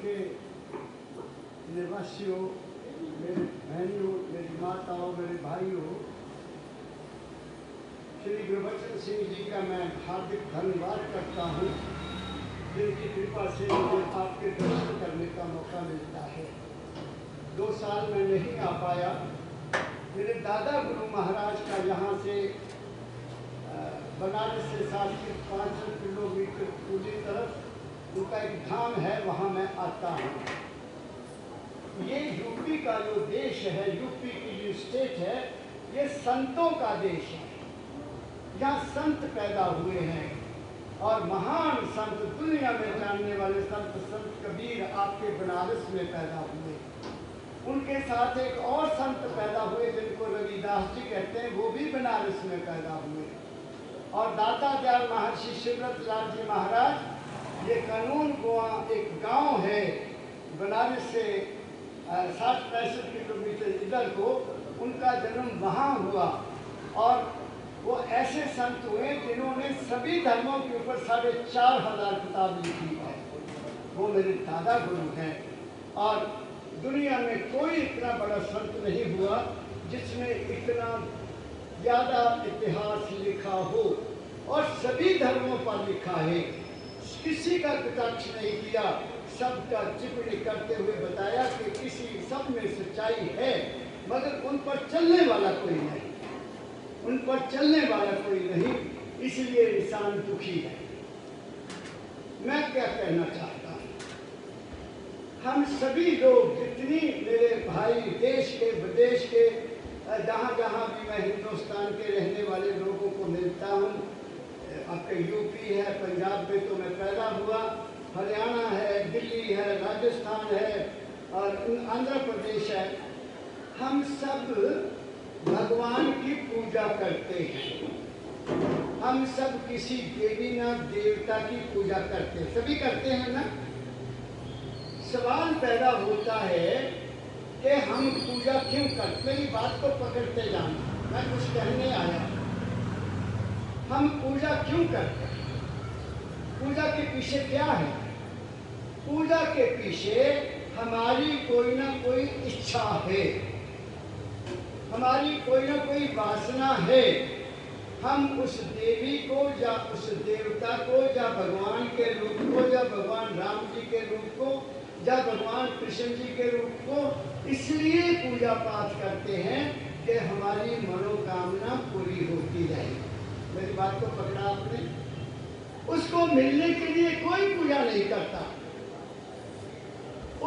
के निवासियों, मेरे बहनियों, मेरी माताओं, मेरे भाइयों, श्री गुरबचन सिंह जी का मैं हार्दिक धन्यवाद करता हूँ, जिनकी कृपा से मुझे आपके दर्शन करने का मौका मिलता है। 2 साल में नहीं आ पाया। मेरे दादा गुरु महाराज का यहाँ से बनारस से 500 किलोमीटर पूरी तरफ उनका एक धाम है, वहाँ मैं आता हूँ। ये यूपी का जो देश है, यूपी की जो स्टेट है, ये संतों का देश है। यहाँ संत पैदा हुए हैं और महान संत, दुनिया में जानने वाले संत कबीर आपके बनारस में पैदा हुए। उनके साथ एक और संत पैदा हुए जिनको रविदास जी कहते हैं, वो भी बनारस में पैदा हुए। और दाता दयाल महर्षि शिवरत लाल जी महाराज, ये कानून गोवा एक गांव है बनारस से 60-65 किलोमीटर इधर को, उनका जन्म वहाँ हुआ। और वो ऐसे संत हुए जिन्होंने सभी धर्मों के ऊपर 4,500 किताब लिखी है। वो मेरे दादा गुरु हैं। और दुनिया में कोई इतना बड़ा संत नहीं हुआ जिसने इतना ज़्यादा इतिहास लिखा हो और सभी धर्मों पर लिखा है। किसी का कटाक्ष नहीं किया, सबका टिप्पणी करते हुए बताया कि किसी सब में सच्चाई है, मगर उन पर चलने वाला कोई नहीं, उन पर चलने वाला कोई नहीं, इसलिए इंसान दुखी है। मैं क्या कहना चाहता हूँ, हम सभी लोग, जितनी मेरे भाई देश के विदेश के, जहाँ जहाँ भी मैं हिंदुस्तान के रहने वाले लोगों को मिलता हूँ, आपके यूपी है, पंजाब में तो मैं पैदा हुआ, हरियाणा है, दिल्ली है, राजस्थान है और आंध्र प्रदेश है, हम सब भगवान की पूजा करते हैं। हम सब किसी देवी ना देवता की पूजा करते हैं, सभी करते हैं ना। सवाल पैदा होता है कि हम पूजा क्यों करते। मेरी बात को पकड़ते जाना, मैं कुछ कहने आया। हम पूजा क्यों करते हैं? पूजा के पीछे क्या है? पूजा के पीछे हमारी कोई ना कोई इच्छा है, हमारी कोई ना कोई वासना है। हम उस देवी को या उस देवता को या भगवान के रूप को या भगवान राम जी के रूप को या भगवान कृष्ण जी के रूप को इसलिए पूजा पाठ करते हैं कि हमारी मनोकामना पूरी होती रहे। मेरी बात को पकड़ा आपने? उसको मिलने के लिए कोई पूजा नहीं करता।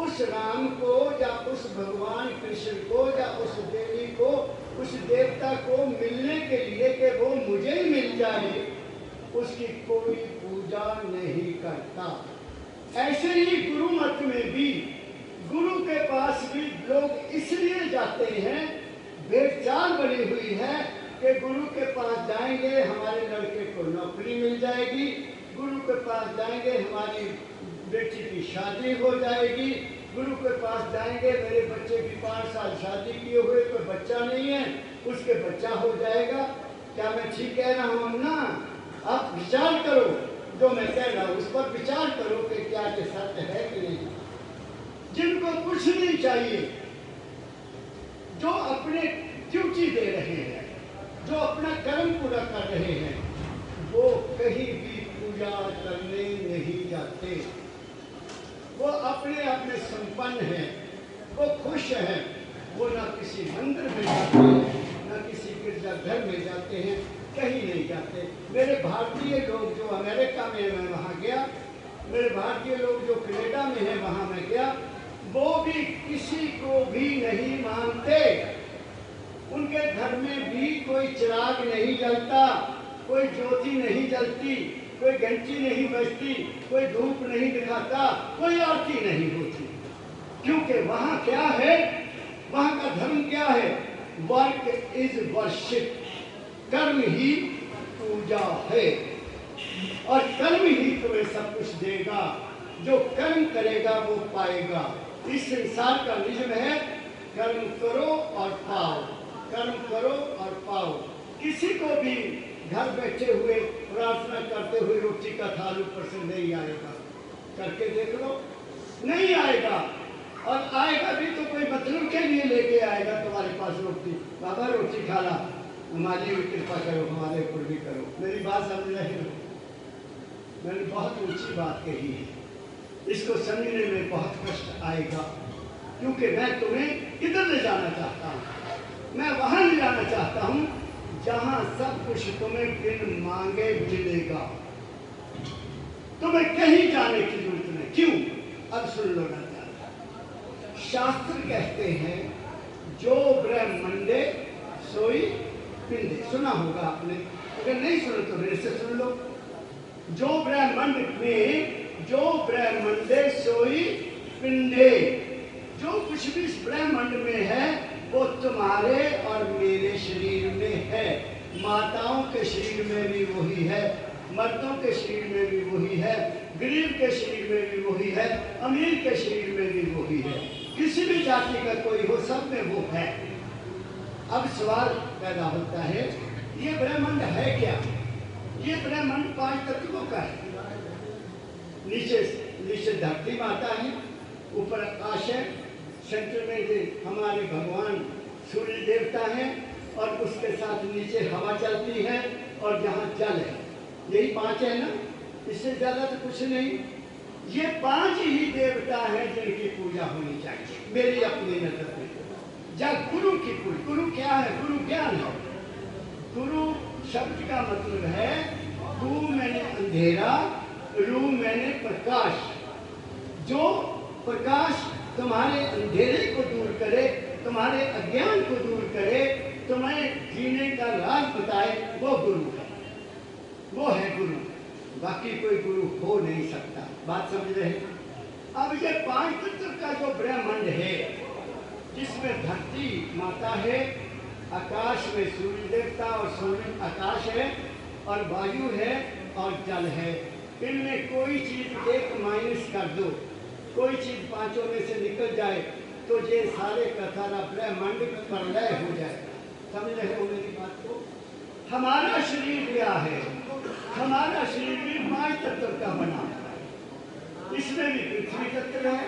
उस राम को या उस भगवान कृष्ण को या उस देवी को, उस देवता को मिलने के लिए कि वो मुझे मिल जाए, उसकी कोई पूजा नहीं करता। ऐसे ही गुरु मत में भी, गुरु के पास भी लोग इसलिए जाते हैं, भेदचाल बनी हुई है कि गुरु के पास जाएंगे हमारे लड़के को नौकरी मिल जाएगी, गुरु के पास जाएंगे हमारी बेटी की शादी हो जाएगी, गुरु के पास जाएंगे मेरे बच्चे की 5 साल शादी किए हुए कोई बच्चा नहीं है, उसके बच्चा हो जाएगा। क्या मैं ठीक कह रहा हूँ ना? आप विचार करो, जो मैं कह रहा हूँ उस पर विचार करो कि क्या ये सत्य है कि नहीं। जिनको कुछ नहीं चाहिए, जो अपने ड्यूटी दे रहे हैं, जो अपना कर्म पूरा कर रहे हैं, वो कहीं भी पूजा करने नहीं जाते। वो अपने आप में संपन्न हैं, वो खुश हैं, वो ना किसी मंदिर में जाते हैं, ना किसी गिरजाघर में जाते हैं, कहीं नहीं जाते। मेरे भारतीय लोग जो अमेरिका में, मैं वहाँ गया, मेरे भारतीय लोग जो कनाडा में हैं वहाँ मैं गया, वो भी किसी को भी नहीं मानते। उनके घर में भी कोई चिराग नहीं जलता, कोई ज्योति नहीं जलती, कोई घंटी नहीं बजती, कोई धूप नहीं दिखाता, कोई आरती नहीं होती। क्योंकि वहाँ क्या है, वहाँ का धर्म क्या है? वर्क इज वर्शिप, कर्म ही पूजा है। और कर्म ही तुम्हें सब कुछ देगा, जो कर्म करेगा वो पाएगा। इस संसार का नियम है, कर्म करो और पाओ, कर्म करो और पाओ। किसी को भी घर बैठे हुए प्रार्थना करते हुए रोटी का थाल ऊपर से नहीं आएगा। करके देख लो, नहीं आएगा, और आएगा भी तो कोई मतलब के लिए लेके आएगा तुम्हारे पास रोटी। बाबा रोटी खा ला, हमारी भी कृपा करो, हमारे ऊपर भी करो। मेरी बात समझ रहे हो? मैंने बहुत ऊंची बात कही है, इसको समझने में बहुत कष्ट आएगा, क्योंकि मैं तुम्हें किधर ले जाना चाहता हूँ। मैं वहां ले जाना चाहता हूँ जहां सब कुछ तुम्हें बिन मांगे मिलेगा। तुम्हें कहीं जाने की जरूरत नहीं। क्यों? अब सुन लो ना। शास्त्र कहते हैं जो ब्रह्मंडे सोई पिंडे। सुना होगा आपने, अगर नहीं सुनो तो मेरे से सुन लो। जो ब्रह्मंड में, जो ब्रह्मंडे सोई पिंडे, जो कुछ भी इस ब्रह्मंड में है वो तुम्हारे और मेरे शरीर में है। माताओं के शरीर में भी वही है, मर्दों के शरीर में भी वही है, गरीब के शरीर में भी वही है, अमीर के शरीर में भी वही है। किसी भी जाति का कोई हो, सब में वो है। अब सवाल पैदा होता है, ये ब्रह्मांड है क्या? ये ब्रह्मांड 5 तत्वों का है। नीचे धरती माता है, ऊपर आकाश है, सेंटर में हमारे भगवान सूर्य देवता है, और उसके साथ नीचे हवा चलती है, और जहाँ जल है। यही 5 है ना, इससे ज्यादा तो कुछ नहीं। ये 5 ही देवता हैं जिनकी पूजा होनी चाहिए मेरी अपनी नजर में। जब गुरु की पूजा, गुरु क्या है? गुरु ज्ञान है। गुरु शब्द का मतलब है गु मैंने अंधेरा, रू मैंने प्रकाश। जो प्रकाश तुम्हारे अंधेरे को दूर करे, तुम्हारे अज्ञान को दूर करे, तुम्हें जीने का राज बताए, वो गुरु है। वो है गुरु, बाकी कोई गुरु हो नहीं सकता। बात समझ रहे हैं? अब ये 5 तत्व का जो ब्रह्मांड है, जिसमें धरती माता है, आकाश में सूर्य देवता और सूर्य आकाश है, और वायु है और जल है, इनमें कोई चीज एक माइनस कर दो, कोई चीज 5 में से निकल जाए तो ये सारे का सारा ब्रह्मांड प्रलय हो जाए। समझ रहे हो मेरी बात को? हमारा शरीर क्या है? हमारा शरीर भी 5 तत्व का बना है। इसमें भी पृथ्वी तत्व है,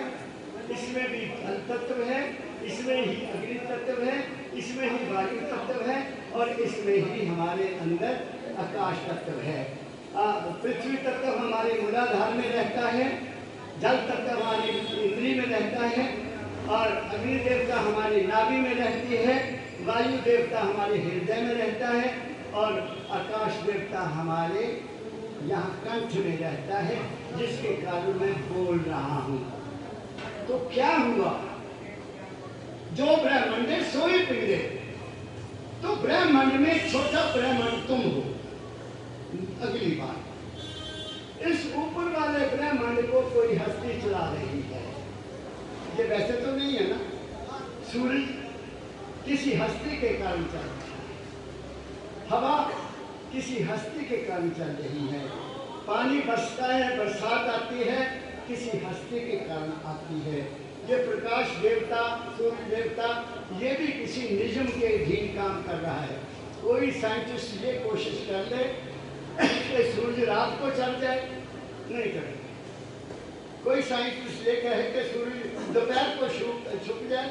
इसमें भी जल तत्व है, इसमें ही अग्नि तत्व है, इसमें ही वायु तत्व है, और इसमें ही हमारे अंदर आकाश तत्व है। पृथ्वी तत्व हमारे मूलाधार में रहता है, जल तत्व हमारी इंद्री में रहता है, और अग्नि देवता हमारी नाभि में रहती है, वायु देवता हमारे हृदय में रहता है, और आकाश देवता हमारे यहाँ कंठ में रहता है, जिसके कारण मैं बोल रहा हूँ। तो क्या हुआ? जो ब्रह्मांड सोई पिंडे, तो ब्रह्मांड में छोटा ब्रह्मांड तुम हो। अगली बात, इस ऊपर वाले ब्रह्मांड को कोई हस्ती चला रही है। ये वैसे तो नहीं है ना, सूर्य किसी हस्ती के कारण चल रहा है, हवा किसी हस्ती के कारण चल रही है, पानी बरसता है, बरसात आती है, किसी हस्ती के कारण आती है। ये प्रकाश देवता, सूर्य देवता, ये भी किसी नियम के अधीन काम कर रहा है। कोई साइंटिस्ट ये कोशिश कर ले कि सूर्य रात को चल जाए, नहीं करेगा। कोई साइंटिस्ट ये कहे कि सूर्य दोपहर को छुप जाए,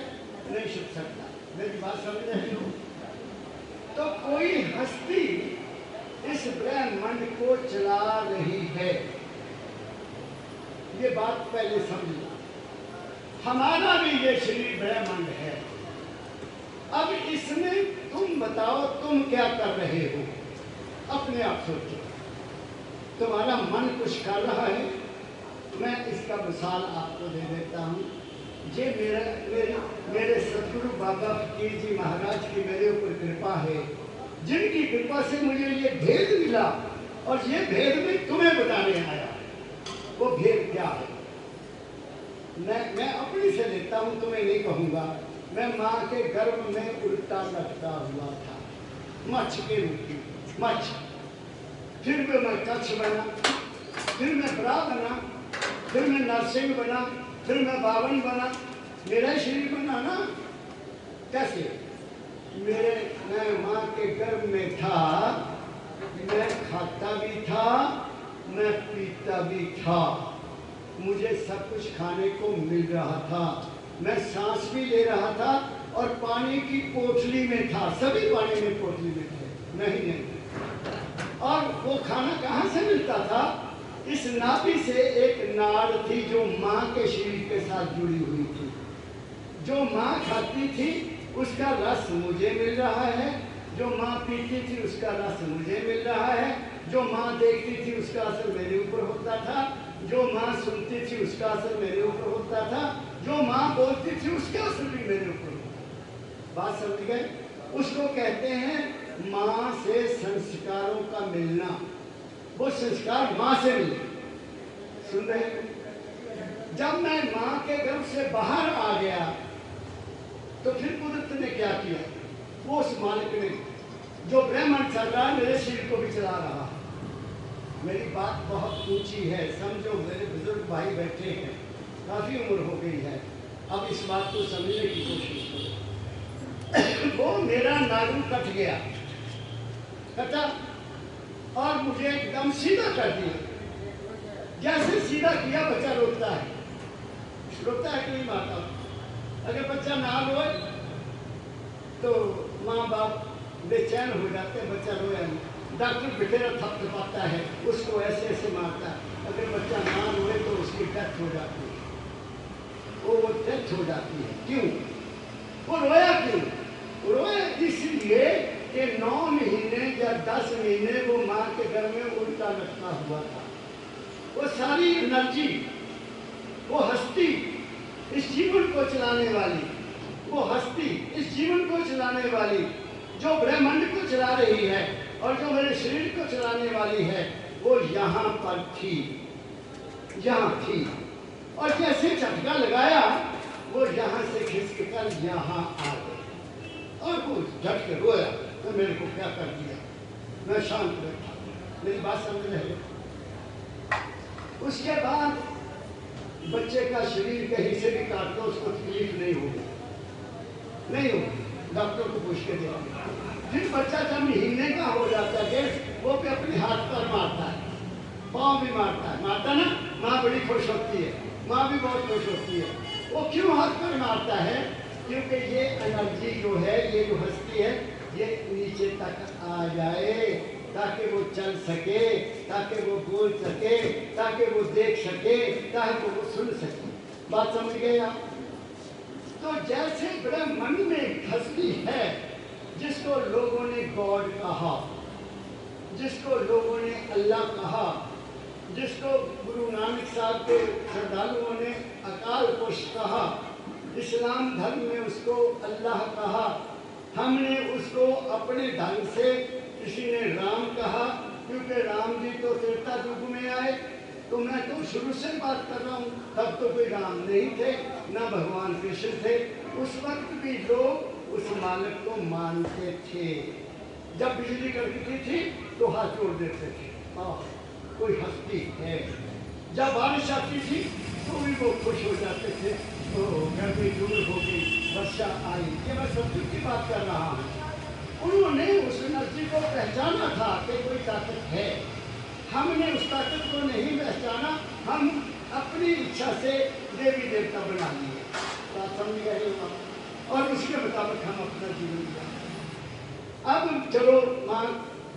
नहीं छुप सकता। मेरी बात समझ रहे हो? तो कोई हस्ती इस ब्रह्मांड को चला रही है, ये बात पहले समझो। हमारा भी ये शरीर ब्रह्मांड है। अब इसमें तुम बताओ, तुम क्या कर रहे हो? अपने आप सोचो। तुम्हारा मन कुछ कर रहा है। मैं इसका मिसाल आपको दे देता हूँ। ये मेरे सतगुरु बाबा फकीर जी महाराज की मेरे ऊपर कृपा है, जिनकी कृपा से मुझे ये भेद मिला, और ये भेद मैं तुम्हें बताने आया। वो भेद क्या है? मैं अपनी से लेता हूँ, तुम्हें नहीं कहूँगा। मैं माँ के गर्भ में उल्टा लटका हुआ था, मच्छ के रूप में, मच्छ। फिर मैं कच्छ बना, फिर मैं ब्रा बना, फिर मैं नरसिंह बना, फिर मैं बावन बना। मेरा शरीर बना ना। कैसे? मैं माँ के गर्भ में था, मैं खाता भी था, मैं पीता भी था। मुझे सब कुछ खाने को मिल रहा था, मैं सांस भी ले रहा था और पानी की पोटली में था, सभी पानी में पोटली में थे, नहीं। और वो खाना कहाँ से मिलता था? इस नाभि से एक नाड़ थी जो माँ के शरीर के साथ जुड़ी हुई थी। जो माँ खाती थी उसका रस मुझे मिल रहा है, जो माँ पीती थी उसका रस मुझे मिल रहा है, जो माँ देखती थी उसका असर मेरे ऊपर होता था, जो माँ सुनती थी उसका असर मेरे ऊपर होता था, जो माँ बोलती थी उसका असर भी मेरे ऊपर होता था। बात समझ गए? उसको कहते हैं माँ से संस्कारों का मिलना। वो संस्कार माँ से मिले। सुन रहे हैं? जब मैं माँ के गर्भ से बाहर आ गया तो फिर कुदरत ने क्या किया? वो उस मालिक ने जो ब्रह्मांड चल रहा है मेरे शरीर को भी चला रहा है। मेरी बात बहुत ऊंची है, समझो। मेरे बुजुर्ग भाई बैठे हैं, काफी उम्र हो गई है, अब इस बात को समझने की कोशिश करो। वो मेरा नाड़ू कट गया, कटा और मुझे एकदम सीधा कर दिया। जैसे सीधा किया बच्चा रोता है कि नहीं माता? अगर बच्चा ना रोए तो माँ बाप बेचैन हो जाते हैं, बच्चा रोया नहीं। डॉक्टर बिखेरा थपथपाता है, उसको ऐसे ऐसे मारता है। अगर बच्चा ना रोए तो उसकी डेथ हो जाती है, वो डेथ हो जाती है। क्यों? वो रोया क्यों? रोया इसलिए कि 9 महीने या 10 महीने वो माँ के घर में उल्टा लटका हुआ था। वो सारी एनर्जी, वो हस्ती, इस जीवन को चलाने वाली, वो हस्ती इस जीवन को चलाने वाली, जो ब्रह्मांड को चला रही है और जो मेरे शरीर को चलाने वाली है, वो यहाँ पर थी, यहाँ थी। और जैसे झटका लगाया वो यहाँ से खिसक कर यहाँ आ गई और वो झट के रोया तो मेरे को क्या कर दिया? मैं शांत बैठा। मेरी बात समझ रहे हो? उसके बाद बच्चे का शरीर कहीं से भी काट दो उसको तकलीफ नहीं होगी, नहीं होगी। डॉक्टर को पूछ के देखिए। फिर बच्चा जब महीने का हो जाता है वो भी अपने हाथ पर मारता है, पाँव भी मारता है, मारता ना? माँ बड़ी खुश होती है, माँ भी बहुत खुश होती है। वो क्यों हाथ पर मारता है? क्योंकि ये एनर्जी जो है, ये जो हस्ती है, ये नीचे तक आ जाए ताकि वो चल सके, ताकि वो बोल सके, ताकि वो देख सके, ताकि वो सुन सके। बात समझ गए आप? तो जैसे ब्रह्मांड में हस्ती है जिसको लोगों ने गॉड कहा, जिसको लोगों ने अल्लाह कहा, जिसको गुरु नानक साहब के श्रद्धालुओं ने अकाल पुरुष कहा, इस्लाम धर्म में उसको अल्लाह कहा, हमने उसको अपने ढंग से, किसी ने राम कहा क्योंकि राम जी तो त्रेता युग में आए। तो मैं तो शुरू से बात कर रहा हूँ, तब तो कोई राम नहीं थे, ना भगवान कृष्ण थे। उस वक्त भी लोग उस मालिक को मानते थे। जब बिजली कड़कती थी तो हाथ जोड़ देते थे, कोई हस्ती है। जब बारिश आती थी तो भी वो खुश हो जाते थे, तो गर्मी दूर हो गई, वर्षा आई। ये मैं सब्जी की बात कर रहा हूँ। उन्होंने उस एनर्जी को पहचाना था कि कोई ताकत है। हमने उस ताकत को नहीं पहचाना, हम अपनी इच्छा से देवी देवता बना लिए। बात समझ गए? और उसके मुताबिक हम अपना जीवन जिया। अब चलो माँ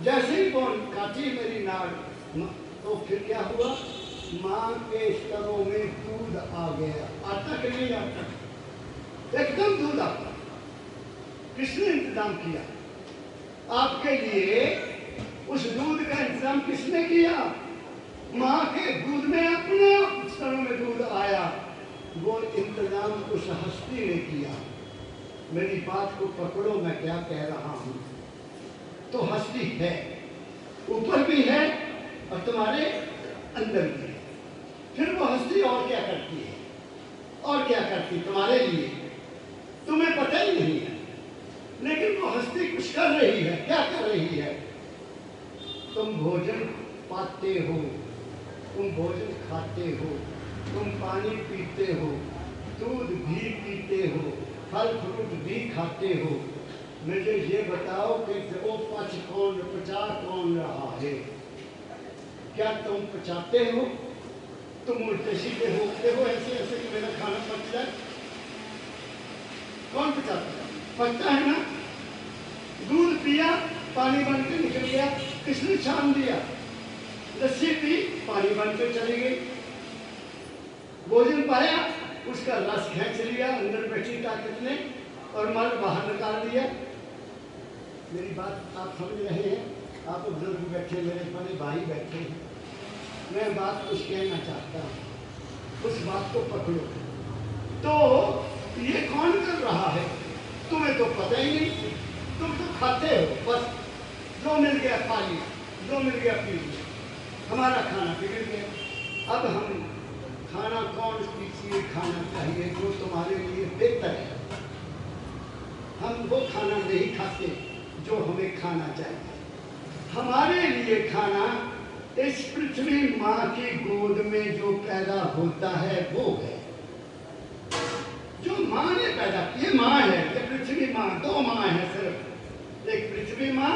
जैसे ही कौन काटी मेरी नाड़, तो फिर क्या हुआ? माँ के स्तरों में दूध आ गया। आता कि नहीं आता? एकदम दूध आता। किसने इंतजाम किया आपके लिए? उस दूध का इंतजाम किसने किया? माँ के दूध में अपने स्तरों में दूध आया। वो इंतजाम उस हस्ती ने किया। मेरी बात को पकड़ो, मैं क्या कह रहा हूँ। तो हस्ती है, ऊपर भी है और तुम्हारे अंदर भी है। फिर वो हस्ती और क्या करती है? और क्या करती तुम्हारे लिए? तुम्हें पता ही नहीं है, लेकिन वो हस्ती कुछ कर रही है। क्या कर रही है? तुम भोजन पाते हो, तुम भोजन खाते हो, तुम पानी पीते हो, दूध भी पीते हो, फल फ्रूट भी खाते हो। मुझे ये बताओ कि वो पचा कौन रहा है? क्या तुम पचाते हो तुम उल्टे सीधे होते हो ऐसे ऐसे कि मेरा खाना पच जाए। कौन पचाता है? पचता है ना। दूध पिया, पानी बन के निकल गया, किसने छान दिया? लस्सी पी, पानी बन के चली गई। भोजन पाया, उसका रस खींच लिया अंदर बैठी ताकत ने और मल बाहर निकाल दिया। मेरी बात आप समझ रहे हैं? आप बुजुर्ग बैठे, मेरे बड़े भाई बैठे हैं, मैं बात कुछ कहना चाहता हूँ, उस बात को पकड़ो। तो ये कौन कर रहा है? तुम्हें तो पता ही नहीं, तुम तो खाते हो बस, जो मिल गया खा लिया, जो मिल गया पी लिया, हमारा खाना बिगड़ गया। अब हम खाना कौन सी चीज़ खाना चाहिए जो तुम्हारे लिए बेहतर है? हम वो खाना नहीं खाते जो हमें खाना चाहिए। हमारे लिए खाना इस पृथ्वी माँ की गोद में जो पैदा होता है वो है, जो माँ ने पैदा की। ये माँ है, ये पृथ्वी माँ, दो माँ है सिर्फ। एक पृथ्वी माँ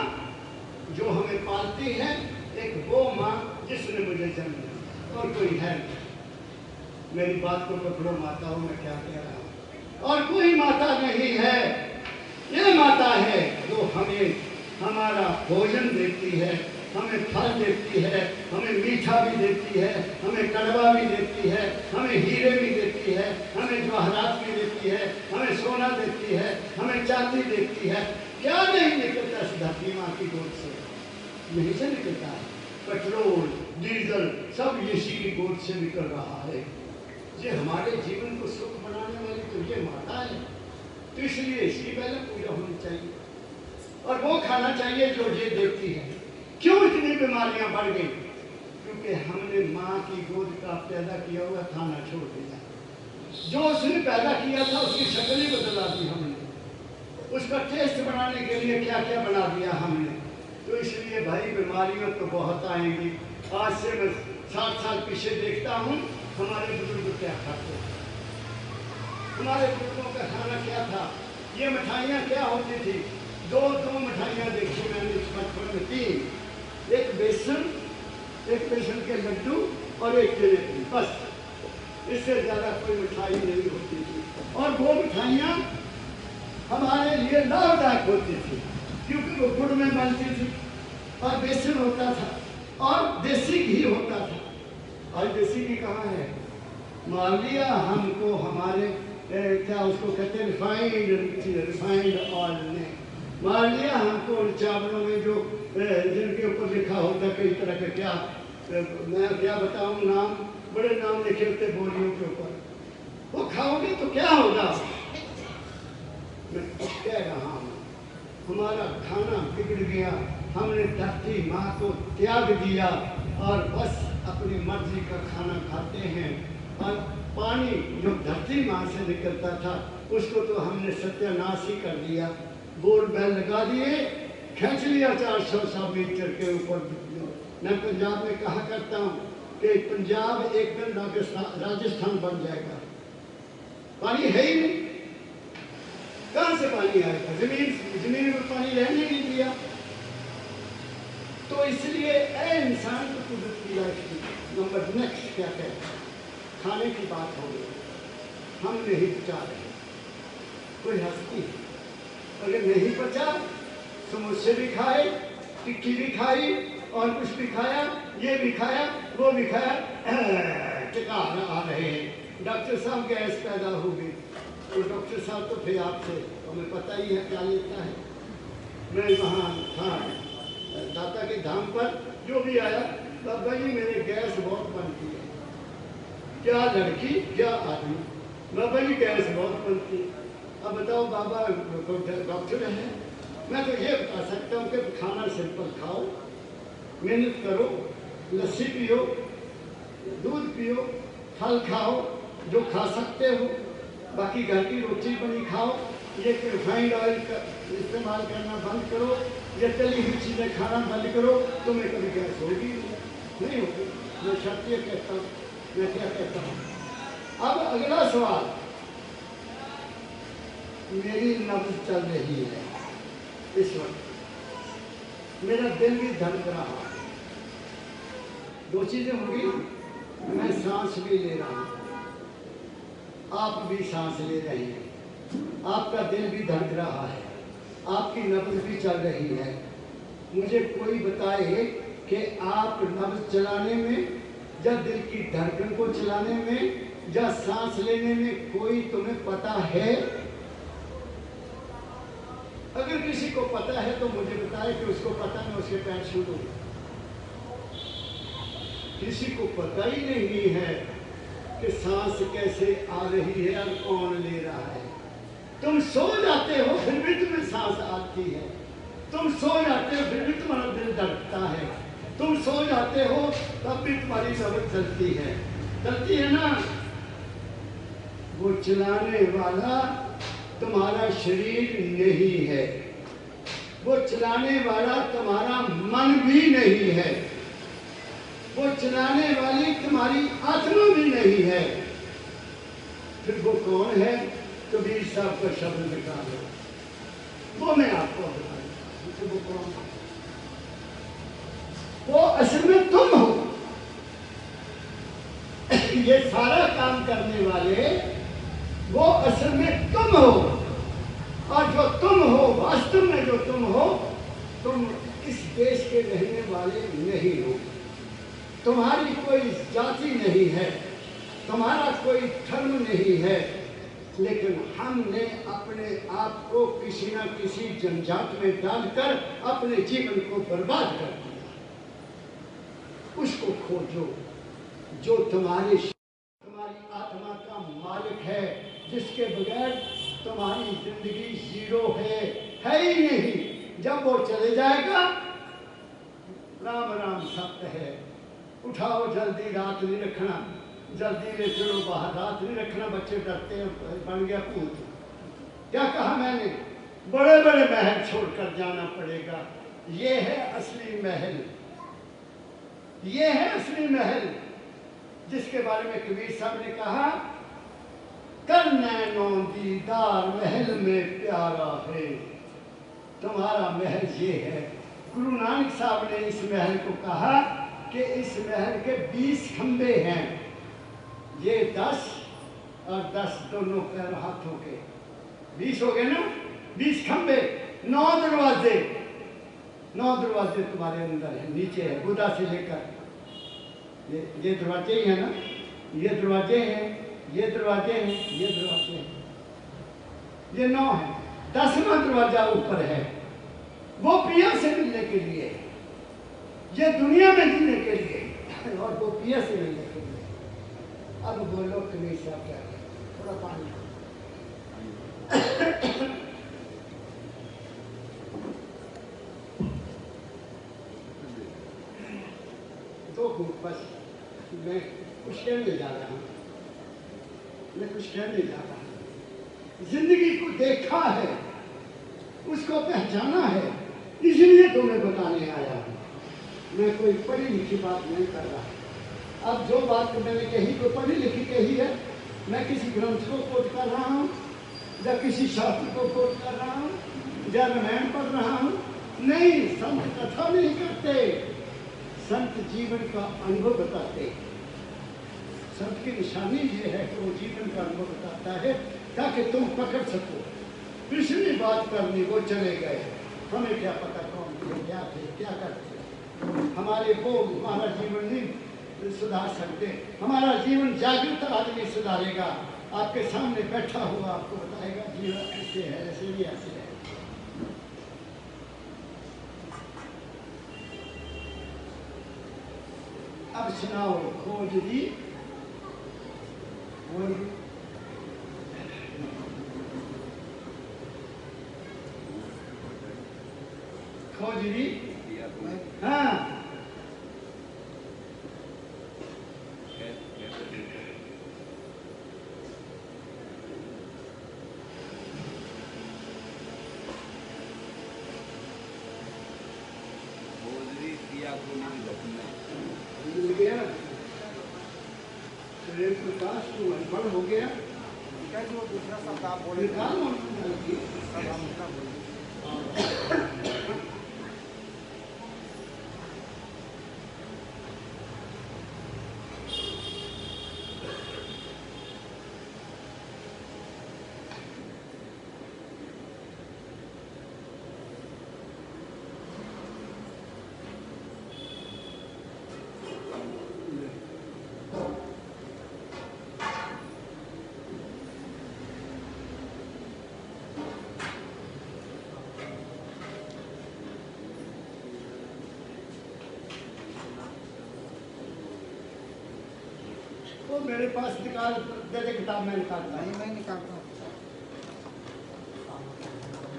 जो हमें पालती है, एक वो माँ जिसने मुझे जन्म दिया, और कोई है नहीं। मेरी बात को पकड़ो माताओं, मैं क्या कह रहा हूँ। और कोई माता नहीं है, ये माता है जो हमें हमारा भोजन देती है, हमें फल देती है, हमें मीठा भी देती है, हमें कड़वा भी देती है, हमें हीरे भी देती है, हमें जवाहरात भी देती है, हमें सोना देती है, हमें चांदी देती है। क्या नहीं निकलता इस धरती माँ की गोद से? नहीं से निकलता है। पेट्रोल, डीजल सब इसी की गोद से निकल रहा है। ये हमारे जीवन को सुख बनाने वाली तो ये माता है, तो इसलिए इसकी पहले पूजा होनी चाहिए और वो खाना चाहिए जो ये देती है। क्यों इतनी बीमारियां बढ़ गई? क्योंकि हमने माँ की गोद का पैदा किया हुआ खाना छोड़ दिया। जो उसने पैदा किया था उसकी शक्ल ही बदला दी हमने, उसका टेस्ट बनाने के लिए क्या क्या बना दिया हमने। तो इसलिए भाई बीमारियां तो बहुत आएंगी। आज से मैं 60 साल पीछे देखता हूँ, हमारे बुजुर्ग क्या खाते, हमारे बुजुर्गों का खाना क्या था, ये मिठाइयाँ क्या होती थी। दो मिठाइयाँ देखी मैंने बचपन में, तीन, एक बेसन के लड्डू और एक जलेबी, बस। इससे ज़्यादा कोई मिठाई नहीं होती थी। और वो मिठाइयाँ हमारे लिए लाभदायक होती थी क्योंकि वो गुड़ में बनती थी और बेसन होता था और देसी घी होता था। और देसी घी कहाँ है? मान लिया हमको हमारे क्या उसको कहते हैं, रिफाइंड ऑयल ने मान लिया हमको उन चावलों में जो जिनके ऊपर लिखा होता कई तरह के, क्या मैं क्या बताऊं नाम, बड़े नाम लिखे होते बोलियों के ऊपर, वो खाओगे तो क्या होगा? मैं कह रहा हूँ हमारा खाना बिगड़ गया, हमने धरती माँ को त्याग दिया और बस अपनी मर्जी का खाना खाते हैं। और पानी जो धरती माँ से निकलता था उसको तो हमने सत्यानाश ही कर दिया। बोर बैल लगा दिए, खींच लिया 400 मीटर के ऊपर। मैं पंजाब में कहा करता हूँ कि पंजाब एक दिन राजस्थान बन जाएगा। पानी है ही नहीं, कहाँ से पानी आएगा? जमीन में पानी रहने नहीं दिया। तो इसलिए इंसान को कुदरत की लाइफ की नंबर नेक्स्ट क्या कहते हैं, खाने की बात हो गई, हम नहीं बचा रहे। कोई हंसती है, अगर नहीं बचा समोसे भी खाए, टिक्की भी खाई और कुछ भी खाया, ये भी खाया, वो भी खाया, टिका आ रहे हैं। डॉक्टर साहब गैस पैदा हो गई, तो डॉक्टर साहब तो फिर आपसे हमें पता ही है क्या लेता है। मैं वहाँ था दाता के धाम पर, जो भी आया, बाबा जी मेरे गैस बहुत बनती है। क्या लड़की क्या आदमी? बाबा जी गैस बहुत बनती है। अब बताओ बाबा डॉक्टर है, मैं तो ये बता सकता हूँ कि खाना सिंपल खाओ, मेहनत करो, लस्सी पियो, दूध पियो, फल खाओ जो खा सकते हो, बाकी घर की रोटी बनी खाओ। ये रिफाइंड ऑयल का इस्तेमाल करना बंद करो, ये तली हुई चीज़ें खाना बंद करो, तुम्हें कभी गैस होगी नहीं होगी। मैं शर्त ये कहता हूँ, मैं क्या कहता हूँ। अब अगला सवाल, मेरी नब्ज चल रही है इस वक्त, मेरा दिल भी धड़क रहा है। दो चीज़ें होंगी, मैं सांस भी ले रहा हूँ, आप भी सांस ले रहे हैं, आपका दिल भी धड़क रहा है, आपकी नब्ज भी चल रही है। मुझे कोई बताए कि आप नब्ज चलाने में या दिल की धड़कन को चलाने में या सांस लेने में कोई तुम्हें पता है? अगर किसी को पता है तो मुझे बताए कि उसको पता, मैं उसके पैर छू दूं। किसी को पता ही नहीं है कि सांस कैसे आ रही है और कौन ले रहा है। तुम सो जाते हो फिर भी तुम्हें सांस आती है, तुम सो जाते हो फिर भी तुम्हारा दिल धड़कता है, तुम सो जाते हो तब भी तुम्हारी नब्ज चलती है ना। वो चलाने वाला तुम्हारा शरीर नहीं है, वो चलाने वाला तुम्हारा मन भी नहीं है, वो चलाने वाली तुम्हारी आत्मा भी नहीं है। फिर वो कौन है? कबीर साहब का शब्द निकालो, वो मैं आपको बता दूं। वो कौन है? वो असल में तुम हो। ये सारा काम करने वाले वो असल में तुम हो, और जो तुम हो, वास्तव में जो तुम हो, तुम इस देश के रहने वाले नहीं हो। तुम्हारी कोई जाति नहीं है, तुम्हारा कोई धर्म नहीं है, लेकिन हमने अपने आप को किसी न किसी झंझाट में डालकर अपने जीवन को बर्बाद कर दिया। उसको खोजो जो तुम्हारी आत्मा का मालिक है, जिसके बगैर तुम्हारी जिंदगी जीरो है ही नहीं। जब वो चले जाएगा, राम राम सत्य है, उठाओ जल्दी, रात नहीं रखना, जल्दी ले चलो बाहर, रात नहीं रखना, बच्चे डरते हैं, बन गया भूत। क्या कहा मैंने? बड़े बड़े महल छोड़कर जाना पड़ेगा। ये है असली महल, ये है असली महल, जिसके बारे में कबीर साहब ने कहा, कर नैनो दीदार महल में प्यारा है। तुम्हारा महल ये है। गुरु नानक साहब ने इस महल को कहा कि इस महल के 20 खंबे हैं, ये 10 और 10 दोनों पैर हाथों के 20 हो गए ना, 20 खंबे, 9 दरवाजे, 9 दरवाजे तुम्हारे अंदर है, नीचे है, बुधा से लेकर ये दरवाजे ही है ना, ये दरवाजे हैं, ये दरवाजे हैं, ये दरवाजे हैं, ये 9 है। 10वां दरवाजा ऊपर है, वो पिया से मिलने के लिए, ये दुनिया में जीने के लिए, और वो पिया से मिलने के लिए। अब बोलो कबीर साहब क्या है? थोड़ा पानी दो घूट बस। मैं कुछ कहने जा रहा हूँ, मैं कुछ कहने जा रहा हूँ। जिंदगी को देखा है, उसको पहचाना है, इसलिए तुम्हें बताने आया हूँ। मैं कोई पढ़ी लिखी बात नहीं कर रहा। अब जो बात मैंने कही तो पढ़ी लिखी कही है। मैं किसी ग्रंथ को कोट कर रहा हूँ, या किसी शास्त्र को कोट कर रहा हूँ, या रामायण पढ़ रहा हूँ, नहीं। संत कथा नहीं करते, संत जीवन का अनुभव बताते। संत की निशानी ये है कि वो जीवन का अनुभव बताता है, ताकि तुम पकड़ सको। पिछली बात करनी, वो चले गए, हमें क्या पता कौन थे, क्या थे, क्या करते। हमारे वो हमारा जीवन नहीं सुधार सकते। हमारा जीवन जागृत आदमी सुधारेगा। आपके सामने बैठा हुआ आपको बताएगा जीवन ऐसे है, ऐसे भी ऐसे है। अब सुनाओ खोज दी खोजरी। हाँ, मिल गया प्रकाश को अनपढ़ हो गया। जो दूसरा शब्द आप बोले सब हम उसका बोले। वो मेरे पास निकाल दे दे किताब, मैं निकालता हूँ। नहीं मैं निकालता हूँ।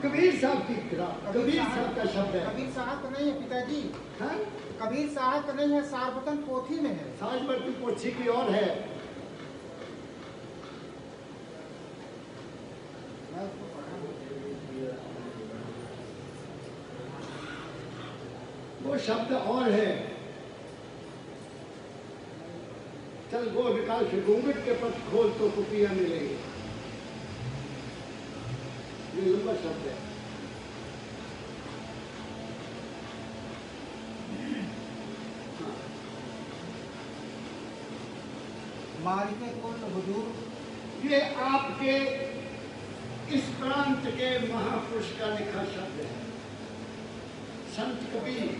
कबीर साहब की किताब, कबीर साहब का शब्द है। कबीर साहब तो नहीं है पिताजी, हाँ? कबीर साहब तो नहीं है, सारवतन पोथी में है। साजवर्ती पोथी की और है। मैं उसको पढ़ा हूँ। वो शब्द और है। चल वो निकाल के घूंघट के पट खोल तो कुपियां मिलेंगी। ये लंबा शब्द है। मालिके कुल हुजूर, ये आपके इस प्रांत के महापुरुष का लिखा शब्द है। संत कबीर,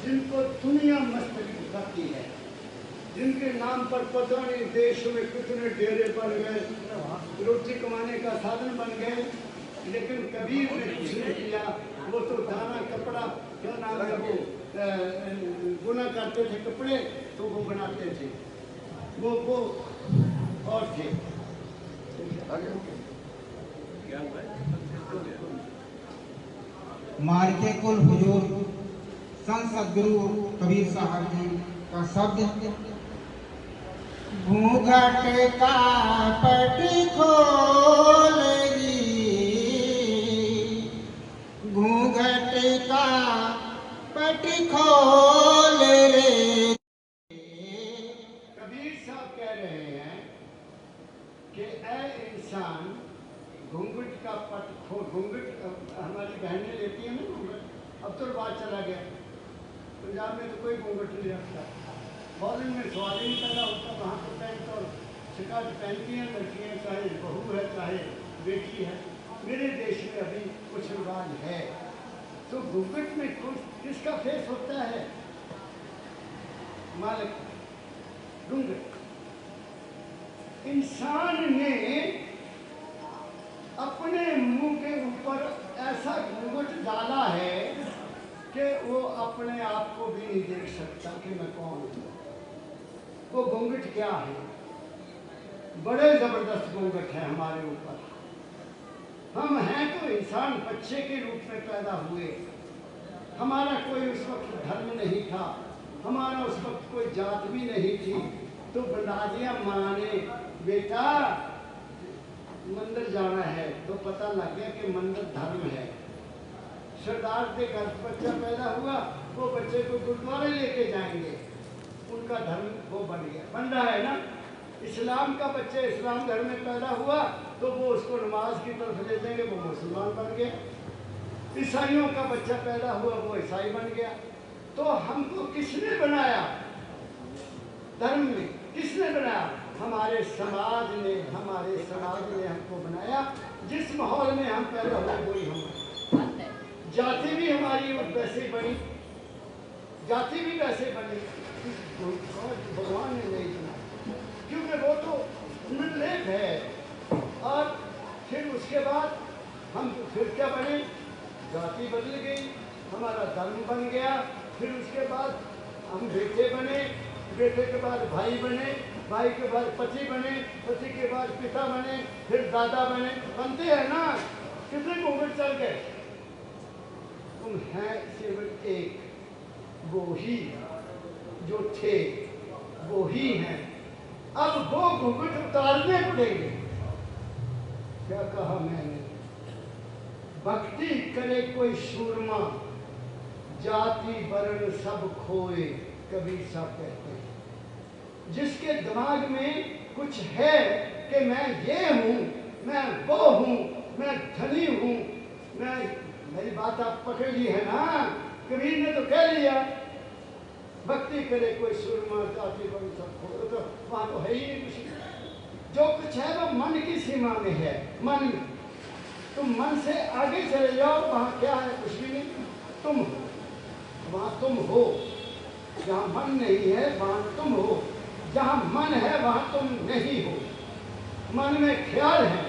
जिनको दुनिया मस्तक करती है, जिनके नाम पर पता नहीं देश में कितने डेरे बन गए, रोटी कमाने का साधन बन गए, लेकिन कबीर ने कुछ नहीं किया। वो तो दाना कपड़ा, क्या नाम है वो, बुना करते थे कपड़े, तो वो बनाते थे, वो और थे। मालिके कुल हुजूर संत सदगुरु कबीर साहब जी का शब्द, घूंघट का पट खोलेगी, घूंघट का पट खोले रे। कबीर साहब कह रहे हैं कि ऐ इंसान, घूंघट का पट खोल। घूंघट हमारी बहनें लेती हैं ना घूंघट, अब तो रिवाज चला गया। पंजाब में तो कोई घूंघट नहीं रखता। फॉरेन में सवाल ही नहीं पैदा होता, वहाँ पर पैंट और स्कर्ट पहनती हैं लड़कियाँ, चाहे बहू है चाहे बेटी है। मेरे देश में अभी कुछ रिवाज है। तो घूंघट में कुछ किसका फेस होता है? मालिक घूंघट। इंसान ने अपने मुंह के ऊपर ऐसा घूंघट डाला है कि वो अपने आप को भी नहीं देख सकता कि मैं कौन हूँ। वो घूंघट क्या है? बड़े जबरदस्त घूंघट है हमारे ऊपर। हम हैं तो इंसान, बच्चे के रूप में पैदा हुए। हमारा कोई उस वक्त धर्म नहीं था, हमारा उस वक्त कोई जात भी नहीं थी। तो बता दिया माँ ने, बेटा मंदिर जाना है, तो पता लग गया कि मंदिर धर्म है। सरदार के घर बच्चा पैदा हुआ, वो बच्चे को गुरुद्वारे लेके जाएंगे, उनका धर्म वो बन गया, बन रहा है ना। इस्लाम का बच्चा इस्लाम धर्म में पैदा हुआ, तो वो उसको नमाज की तरफ ले जाएंगे, वो मुसलमान बन गया। ईसाइयों का बच्चा पैदा हुआ, वो ईसाई बन गया। तो हमको किसने बनाया? धर्म में किसने बनाया? हमारे समाज ने हमको बनाया। जिस माहौल में हम पैदा हुए वही हम। जाति भी हमारी वैसे बनी, जाति भी वैसे बनी, भगवान ने नहीं बनाया, क्योंकि वो तो निर्लेप है। और फिर उसके बाद हम फिर क्या बने? जाति बदल गई, हमारा धर्म बन गया। फिर उसके बाद हम बेटे बने, बेटे के बाद भाई बने, भाई के बाद पति बने, पति के बाद पिता बने, फिर दादा बने। बनते हैं ना, कितने घूंघट चल गए। तुम हैं केवल एक, वो ही जो थे वो ही हैं। अब वो घूंघट उतारने पड़ेंगे। क्या कहा मैंने? भक्ति करे कोई सूरमा, जाति वर्ण सब खोए, कबीर साहब कहते हैं। जिसके दिमाग में कुछ है कि मैं ये हूँ, मैं वो हूँ, मैं धनी हूँ, मेरी बात आप पकड़ ली है ना। कबीर ने तो कह लिया, भक्ति करे कोई सूरमा, जाति वर्ण सब खोए, तो वहाँ तो है ही नहीं कुछ। जो कुछ है वो मन की सीमा में है। मन में तुम मन से आगे चले जाओ, वहाँ क्या है? कुछ भी नहीं। तुम वहाँ तुम हो। जहाँ मन नहीं है वहाँ तुम हो, जहाँ मन है वहाँ तुम नहीं हो। मन में ख्याल है,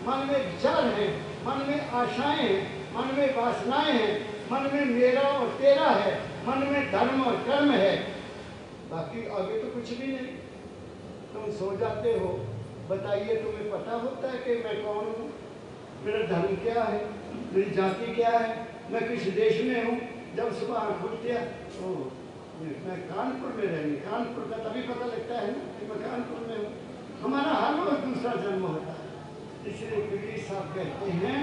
मन में विचार है, मन में आशाएं हैं, मन में वासनाएं हैं, मन में मेरा और तेरा है, मन में धर्म और कर्म है। बाकी आगे तो कुछ भी नहीं। तुम सो जाते हो, बताइए तुम्हें पता होता है कि मैं कौन हूँ, मेरा धर्म क्या है, मेरी जाति क्या है, मैं किस देश में हूँ। जब सुबह आँख खुलती है तो मैं कानपुर में रहूँ, कानपुर का तभी पता लगता है ना कि मैं कानपुर में हूँ। हमारा हर रोज दूसरा जन्म होता है। इसलिए कबीर साहब कहते हैं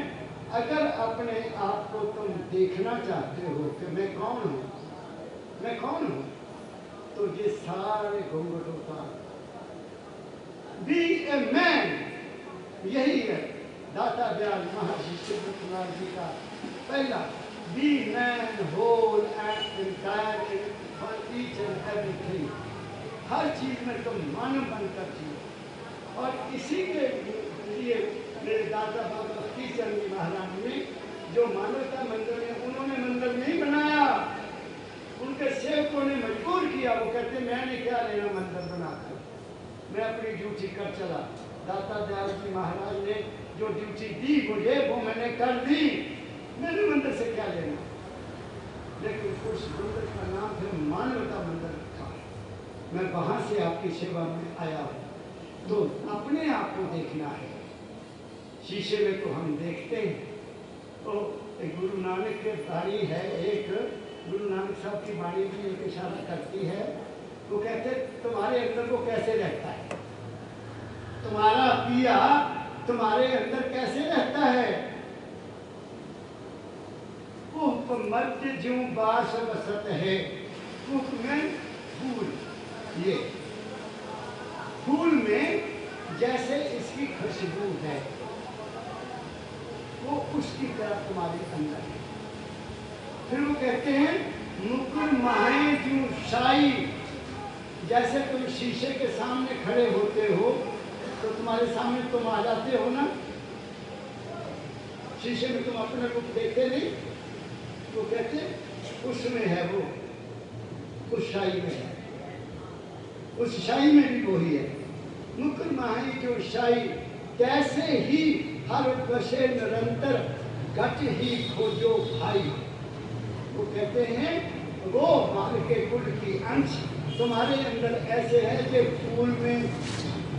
अगर अपने आप को तुम देखना चाहते हो कि मैं कौन हूँ, मैं कौन हूँ, तो ये सारे घूंघट उतार, बी ए मैन। यही है दाता दयाल महर्षि शिवकुमार जी का पहला, be man whole and entire for each and everything. हर चीज में तुम मानव बनकर जियो। और इसी के लिए मेरे दादा बाबा चंद जी महाराज ने जो मानवता मंदिर है, उन्होंने मंदिर नहीं बनाया, उनके सेवकों ने मजबूर किया। वो कहते मैंने क्या लेना मंदिर बनाकर, मैं अपनी ड्यूटी कर चला। दाता दयाल जी महाराज ने जो ड्यूटी दी मुझे वो मैंने कर दी, मैंने मंदिर से क्या लेना। लेकिन उस मंदिर का नाम फिर मानवता मंदिर रखा। मैं वहां से आपकी सेवा में आया हूँ। तो अपने आप को देखना है। शीशे में तो हम देखते हैं। तो गुरु नानक की वाणी है, एक गुरु नानक साहब की वाणी भी एक इशारा करती है। वो कहते तुम्हारे अंदर वो कैसे रहता है, तुम्हारा पिया तुम्हारे अंदर कैसे रहता है। मध्य ज्यों बास बसत है, में फूल, ये फूल में जैसे इसकी खुशबू है, वो उसकी तरह तुम्हारे अंदर है। फिर वो कहते हैं मुकुर माहे ज्यों शाई, जैसे तुम शीशे के सामने खड़े होते हो तो तुम्हारे सामने तुम आ जाते हो ना, शीशे में तुम अपने रूप देखते नहीं। वो कहते उसमें है वो, उस शाही में है, उस शाही में भी वही है। मुकुर माही जो शाही, कैसे ही हर बसे निरंतर घट ही खोजो भाई। वो कहते हैं वो माल के कुल की अंश तुम्हारे अंदर ऐसे है कि फूल में,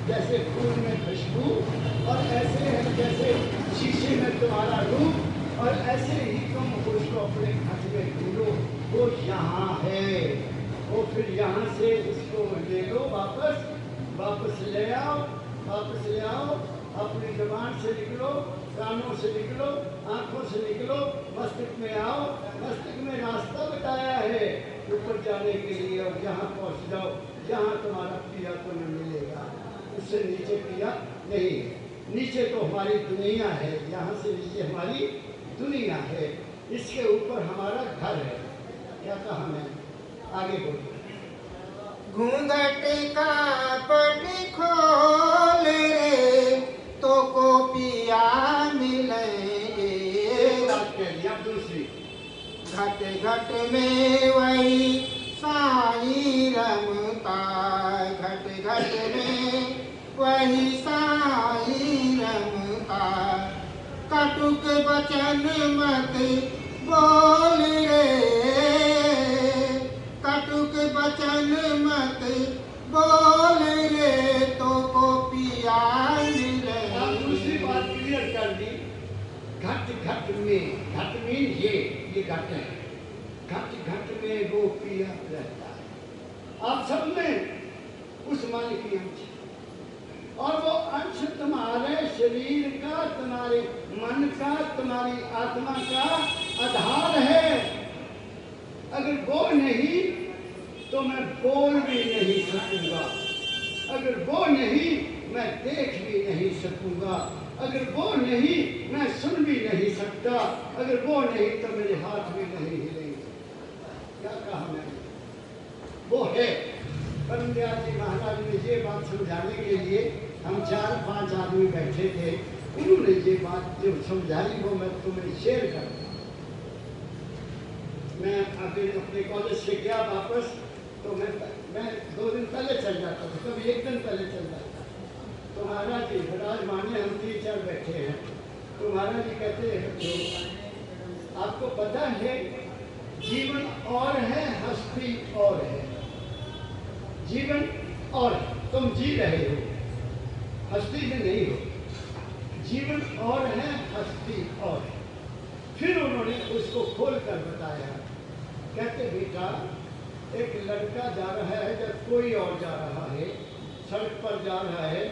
जैसे फूल में खुशबू, और ऐसे है जैसे शीशे में तुम्हारा रूप, और ऐसे ही तुम उसको अपने घट में ढूंढो, वो यहाँ है। वो फिर यहाँ से इसको ले लो, वापस ले आओ, वापस ले आओ। अपनी जुबान से निकलो, कानों से निकलो, आंखों से निकलो, मस्तिष्क में आओ। मस्तिष्क में रास्ता बताया है ऊपर जाने के लिए, और जहाँ पहुँच जाओ जहाँ तुम्हारा पिया तुम्हें मिलेगा, उससे नीचे पिया नहीं है। नीचे तो हमारी दुनिया है, यहाँ से नीचे हमारी दुनिया है, इसके ऊपर हमारा घर है। क्या कहा मैं, आगे बोलिए। घूंघट का पट खोल रे तो को पिया मिलेंगे। बात कह दी। अब दूसरी, घट घट में वही साई रमता, घट घट में वही साई रमता। कटुक वचन मत बोल रे, कटुक वचन मत बोल रे तो को पिया मिले। अब दूसरी बात क्लियर कर दी। घट घट में, घट में ये घट है, घट घट में वो पिया रहता है। आप सब में उस मालिक की अंश, और वो अंश तुम्हारे शरीर का, तुम्हारे मन का, तुम्हारी आत्मा का आधार है। अगर वो नहीं तो मैं बोल भी नहीं सकूंगा, अगर वो नहीं मैं देख भी नहीं सकूंगा, अगर वो नहीं मैं सुन भी नहीं सकता, अगर वो नहीं तो मेरे हाथ भी नहीं हिलेंगे। क्या कहा मैंने, वो है। पंडित जी महाराज ने ये बात समझाने के लिए, हम 4-5 आदमी बैठे थे, उन्होंने ये बात जो समझाई वो मैं तुम्हें शेयर करता हूँ। मैं अभी अपने कॉलेज से गया वापस, तो मैं 2 दिन पहले चल जाता था, कभी 1 दिन पहले चल जाता। तो महाराज जी, महाराज माने हम 3-4 बैठे हैं, तो महाराज जी कहते हैं आपको पता है जीवन और है, हस्ती और है। जीवन और तुम जी रहे हो, हस्ती में नहीं हो। जीवन और है, हस्ती और है। फिर उन्होंने उसको खोल कर बताया। कहते बेटा, एक लड़का जा रहा है जब कोई और जा रहा है, सड़क पर जा रहा है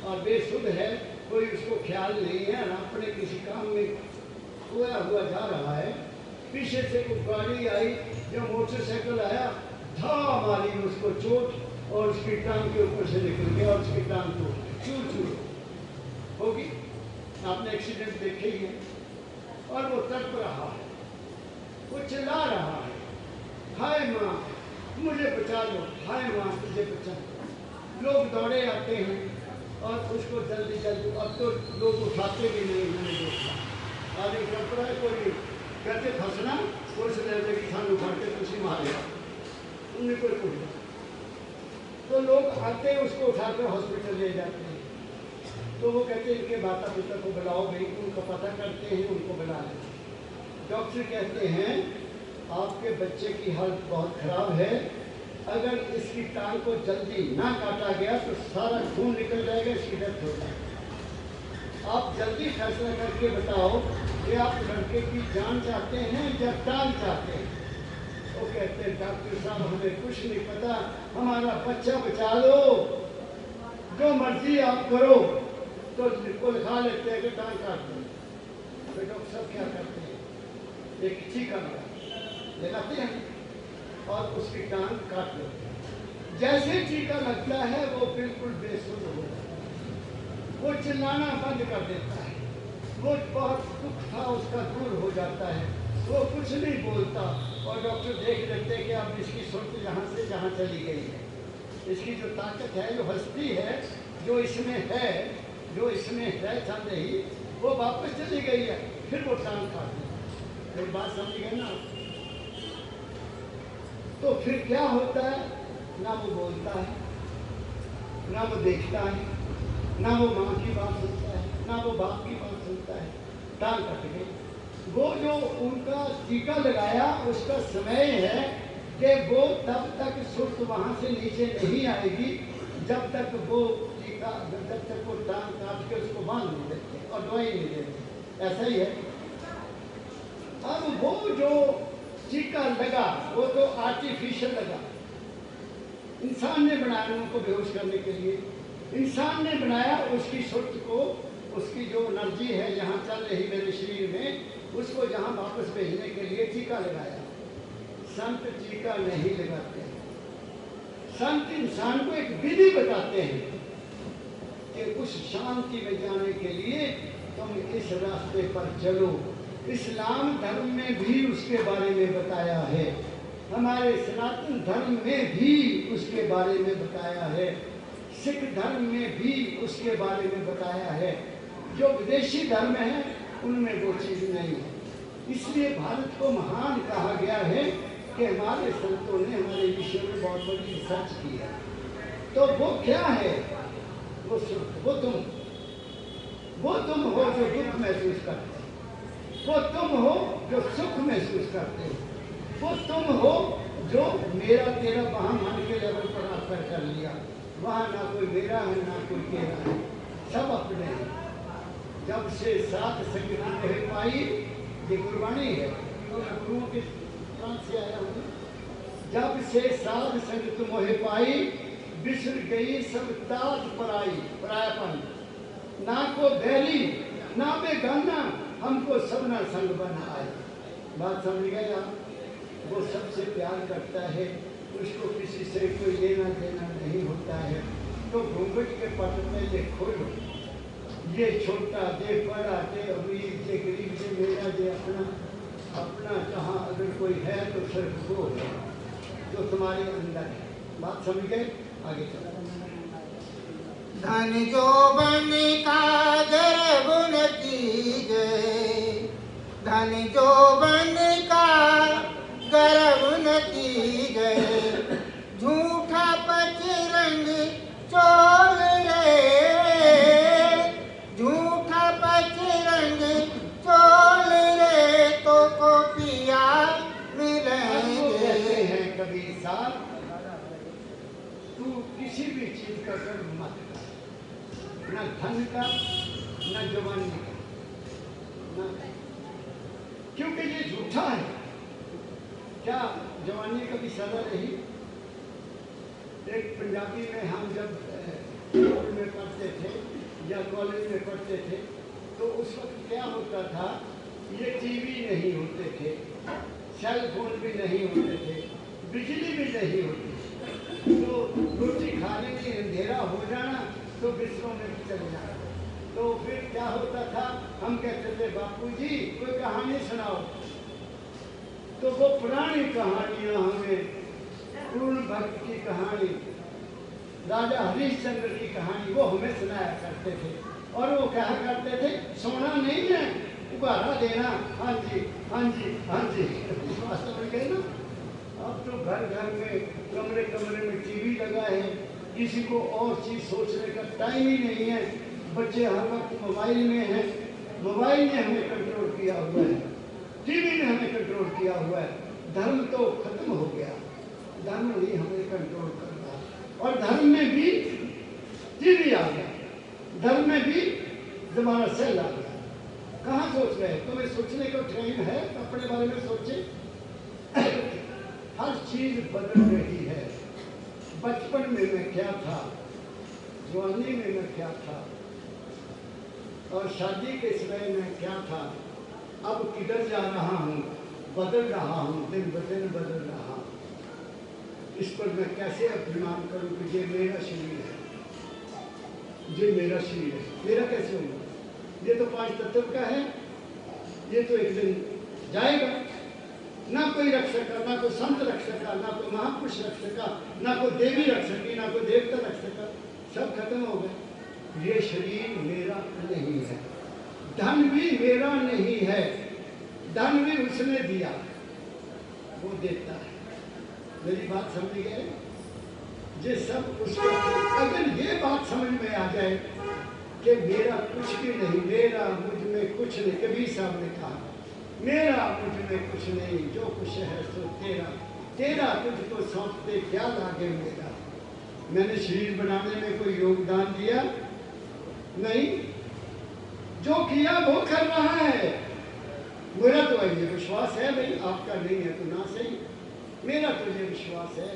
और बेसुध है, कोई उसको ख्याल नहीं है, अपने किसी काम में खोया हुआ जा रहा है। पीछे से कोई गाड़ी आई या मोटरसाइकिल आया, धा मारी उसको चोट और उसकी टांग के ऊपर से निकल गया और उसकी टांग को चूर चूर होगी। आपने एक्सीडेंट देखे ही है। और वो तड़प रहा है, वो चिल्ला रहा है, हाय माँ मुझे बचा लो, हाय माँ मुझे बचा लो। लोग दौड़े आते हैं और उसको जल्दी जल्दी, अब तो लोग उठाते भी नहीं, मैंने देखा। और एक तड़प रहा है, कोई कहते फंसना, पुलिस ने लगी थान उठा के तुझे मारेगा, उन्हें कोई पूछा। तो लोग आते हैं, उसको उठाकर हॉस्पिटल ले जाते हैं। तो वो कहते हैं इनके माता पिता को बुलाओ भाई, उनको पता करते हैं, उनको बुला लें। डॉक्टर कहते हैं आपके बच्चे की हालत बहुत खराब है, अगर इसकी टांग को जल्दी ना काटा गया तो सारा खून निकल जाएगा, इसकी डेथ हो जाएगी। आप जल्दी फैसला करके बताओ कि आप लड़के की जान चाहते हैं या टांग चाहते हैं। वो कहते हैं डॉक्टर साहब हमें कुछ नहीं पता, हमारा बच्चा बचा लो, जो मर्जी आप करो। तो को लिखा लेते हैं कि टांग काट दो। तो डॉक्टर साहब क्या करते हैं, एक चीका लगाते हैं और उसकी टांग काट लेते हैं। जैसे टीका लगता है वो बिल्कुल बेसुध हो जाता है, वो चिल्लाना बंद कर देता है, वो बहुत दुख था उसका दूर हो जाता है, वो कुछ नहीं बोलता। और डॉक्टर देख लेते हैं कि अब इसकी सुर्त यहाँ से जहाँ चली गई है, इसकी जो ताकत है, जो हस्ती है, जो इसमें है, संदेही, वो वापस चली गई है। फिर वो टांग काट देता है। एक बात समझ गए ना? तो फिर क्या होता है, ना वो बोलता है, ना वो देखता है, ना वो माँ की बात सुनता है, ना वो बाप की बात सुनता है। टांग कट गई। वो जो उनका टीका लगाया उसका समय है कि वो तब तक सुर्त वहाँ से नीचे नहीं आएगी जब तक वो टीका, जब तक वो टांग काट के उसको बांध नहीं देते और दवाई नहीं देते। ऐसा ही है। अब वो जो टीका लगा वो तो आर्टिफिशियल लगा, इंसान ने बनाया उनको बेहोश करने के लिए। इंसान ने बनाया उसकी सुर्त को, उसकी जो एनर्जी है यहाँ चल रही मेरे शरीर में, उसको यहाँ वापस भेजने के लिए टीका लगाया। संत टीका नहीं लगाते हैं। संत इंसान को एक विधि बताते हैं कि उस शांति में जाने के लिए तुम इस रास्ते पर चलो। इस्लाम धर्म में भी उसके बारे में बताया है, हमारे सनातन धर्म में भी उसके बारे में बताया है, सिख धर्म में भी उसके बारे में बताया है। जो विदेशी धर्म है उनमें वो चीज़ नहीं है। इसलिए भारत को महान कहा गया है कि हमारे संतों ने हमारे विषय में बहुत बड़ी रिसर्च की है। तो वो क्या है, वो तुम हो जो दुख महसूस करते हो, वो तुम हो जो सुख महसूस करते हो, वो तुम हो जो मेरा तेरा वहाँ मन के लेवल पर आकर कर लिया। वहाँ ना कोई मेरा है ना कोई तेरा है, सब अपने हैं। जब से साथ संगत मोहे पाई, ये गुरबाणी है, गुरुओं के प्राण से आया हूँ। जब से साध संगत मोहे पाई, बिसर गई सब ताज पराई, परायापन। ना को बैरी ना बेगाना, हमको सबना संग बना आए। बात समझ गए आप? वो सबसे प्यार करता है, उसको किसी से कोई लेना देना नहीं होता है। तो घूंघट के पट में ये खोलो, ये छोटा दे बड़ा दे, अमीर दे गरीब दे, मेरा दे अपना, अपना जहाँ अगर कोई है तो सिर्फ वो है जो तुम्हारे अंदर है। बात समझ गए? आगे चलो। धन जो बन का गर्व न कीजे, धन जो बन का गर्व न कीजे, झूठा पचरंग चोल रे, झूठा पचरंग चोल रे, तो को पिया मिलेंगे। कहते हैं कबीर साहब, तू किसी भी चीज का कर्म मत कर, न धन का न जवानी का, न, क्योंकि ये झूठा है। क्या जवानी कभी सदा रही? एक पंजाबी में हम जब स्कूल में पढ़ते थे या कॉलेज में पढ़ते थे तो उस वक्त क्या होता था, ये टीवी नहीं होते थे, सेल फोन भी नहीं होते थे, बिजली भी नहीं होती थी, तो रोटी खाने में अंधेरा हो जाना तो बिस्तरों में चले जाना। तो फिर क्या होता था, हम कहते थे बापूजी कोई कहानी सुनाओ, तो वो पुरानी कहानियां हमें, पूर्ण भक्त की कहानी, राजा हरिश्चंद्र की कहानी वो हमें सुनाया करते थे। और वो कहा करते थे सोना नहीं है उबारा देना, हाँ जी हाँ जी हाँ जी। समझ गए ना? अब तो घर घर में कमरे कमरे में टीवी लगा है, किसी को और चीज सोचने का टाइम ही नहीं है, बच्चे हर वक्त मोबाइल में हैं, मोबाइल ने हमें कंट्रोल किया हुआ है, टीवी ने हमें कंट्रोल किया हुआ है। धर्म तो खत्म हो गया, धर्म ही हमें कंट्रोल कर रहा है। और धर्म में भी टीवी आ गया, धर्म में भी दोबारा सेल आ गया। कहाँ सोच रहे हैं? तुम्हें सोचने का टाइम है? अपने बारे में सोचे। हर चीज बदल रही है। बचपन में मैं क्या था, जवानी में मैं क्या था, और शादी के समय में क्या था, अब किधर जा रहा हूँ, बदल रहा हूँ, दिन ब दिन बदल रहा हूँ। इस पर मैं कैसे अभिमान करूँ कि ये मेरा शरीर है, ये मेरा शरीर है, मेरा कैसे होगा? ये तो 5 तत्व का है, ये तो एक दिन जाएगा। ना कोई रख सका, ना कोई संत रख सका, ना कोई महापुरुष रख सका, ना कोई देवी रख सकी, ना कोई देवता रख सका, सब खत्म हो गए। ये शरीर मेरा नहीं है, धन भी मेरा नहीं है, धन भी उसने दिया, वो देता है। मेरी बात समझ गए? ये सब उसका। अगर ये बात समझ में आ जाए कि मेरा कुछ भी नहीं, मेरा मुझ में कुछ नहीं, कबीर साहब ने कहा मेरा मुझ में कुछ नहीं, जो कुछ है सो तेरा, तेरा तुझको सौंपते क्या लागे मेरा। मैंने शरीर बनाने में कोई योगदान दिया नहीं, जो किया वो कर रहा है। मेरा तो ये विश्वास है भाई, आपका नहीं है तो ना सही, मेरा तो ये विश्वास है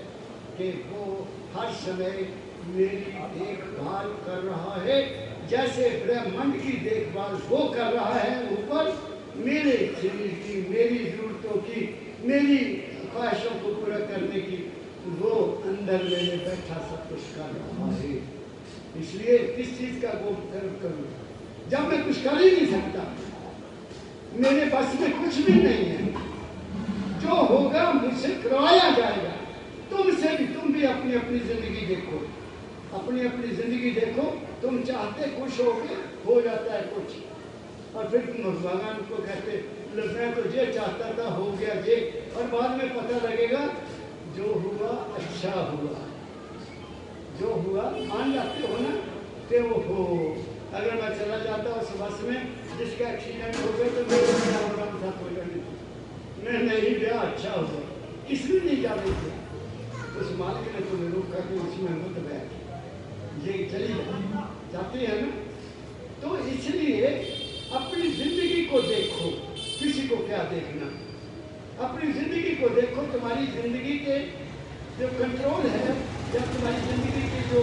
कि वो हर समय मेरी देखभाल कर रहा है, जैसे ब्रह्मांड की देखभाल वो कर रहा है ऊपर, मेरे शरीर की, मेरी जरूरतों की, मेरी ख्वाहिशों को पूरा करने की वो अंदर मेरे बैठा सब कुछ कर रहा है। इसलिए किस चीज का वो कर्म करूं जब मैं कुछ कर ही नहीं सकता, मेरे पास में कुछ भी नहीं है। जो होगा मुझसे करवाया जाएगा। तुमसे भी, तुम भी अपनी अपनी जिंदगी देखो, अपनी अपनी जिंदगी देखो। तुम चाहते खुश हो जाता है कुछ, और फिर तुम भगवान को कहते मैं तो ये चाहता था, हो गया ये, और बाद में पता लगेगा जो हुआ अच्छा हुआ, जो हुआ। मान जाते हो ना कि वो हो, अगर मैं चला जाता उस बस में जिसका एक्सीडेंट हो गया तो मेरे प्रोग्राम था कोई नहीं, मैं नहीं गया, अच्छा हुआ, किसने नहीं जाने दिया। उस मालिक ने तुम्हें रोक करके उसमें मत बैठ, ये चली जाती है ना। तो इसलिए अपनी जिंदगी को देखो, किसी को क्या देखना, अपनी जिंदगी को देखो। तुम्हारी जिंदगी के जो कंट्रोल है या तुम्हारी जिंदगी की जो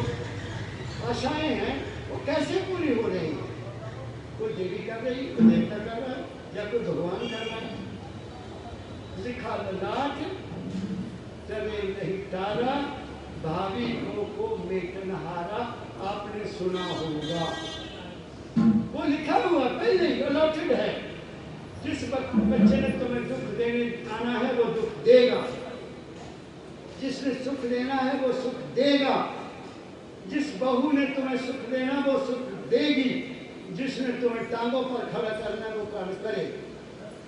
आशाएं हैं वो कैसे पूरी हो रही है। कोई देवी कर रही, कोई देवता कर रहा है, या कोई भगवान कर रहा है। लिखा ललाट चले नहीं तारा, भावी को मेटनहारा, आपने सुना होगा, वो लिखा हुआ पहले ही अलॉटेड है। जिस वक्त बच्चे ने तुम्हें दुख देने आना है वो दुख देगा, जिसने सुख देना है वो सुख देगा, जिस बहू ने तुम्हें सुख देना वो सुख देगी, जिसने तुम्हें टांगों पर खड़ा करना वो काम करे,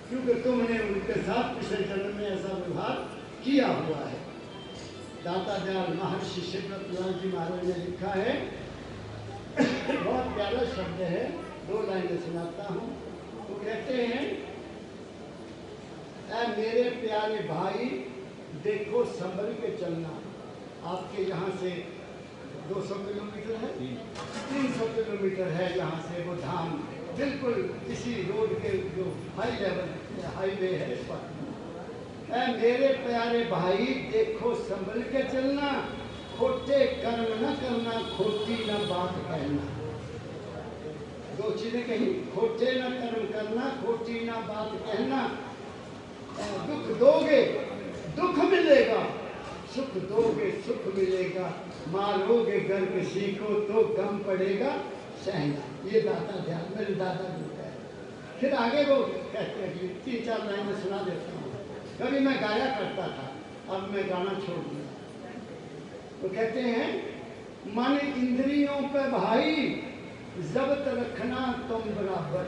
क्योंकि तुमने उनके साथ पिछले जन्म में ऐसा व्यवहार किया हुआ है। दाता दयाल महर्षि शिवरतलाल जी महाराज ने लिखा है, बहुत प्यारा शब्द है, 2 लाइनें सुनाता हूँ। वो कहते हैं, ऐ मेरे प्यारे भाई देखो संभल के चलना, आपके यहाँ से 200 किलोमीटर है, 300 किलोमीटर है यहाँ से वो धाम, बिल्कुल इसी रोड के जो हाईवे है इस पर। मेरे प्यारे भाई देखो संभल के चलना, खोटे कर्म न करना, खोटी न बात कहना। दो चीजें कही, खोटे न कर्म करना, खोटी न बात कहना। दुख दोगे दुख मिलेगा, सुख दोगे सुख मिलेगा, मारोगे घर किसी को तो गम पड़ेगा सहना। ये दाता ध्यान मेरे दादा जी का है। फिर आगे वो कहते हैं, 3-4 लाइन में सुना देता हूँ। कभी मैं गाया करता था, अब मैं गाना छोड़ दिया। तो कहते हैं, मन इंद्रियों पे भाई जब्त रखना तुम बराबर।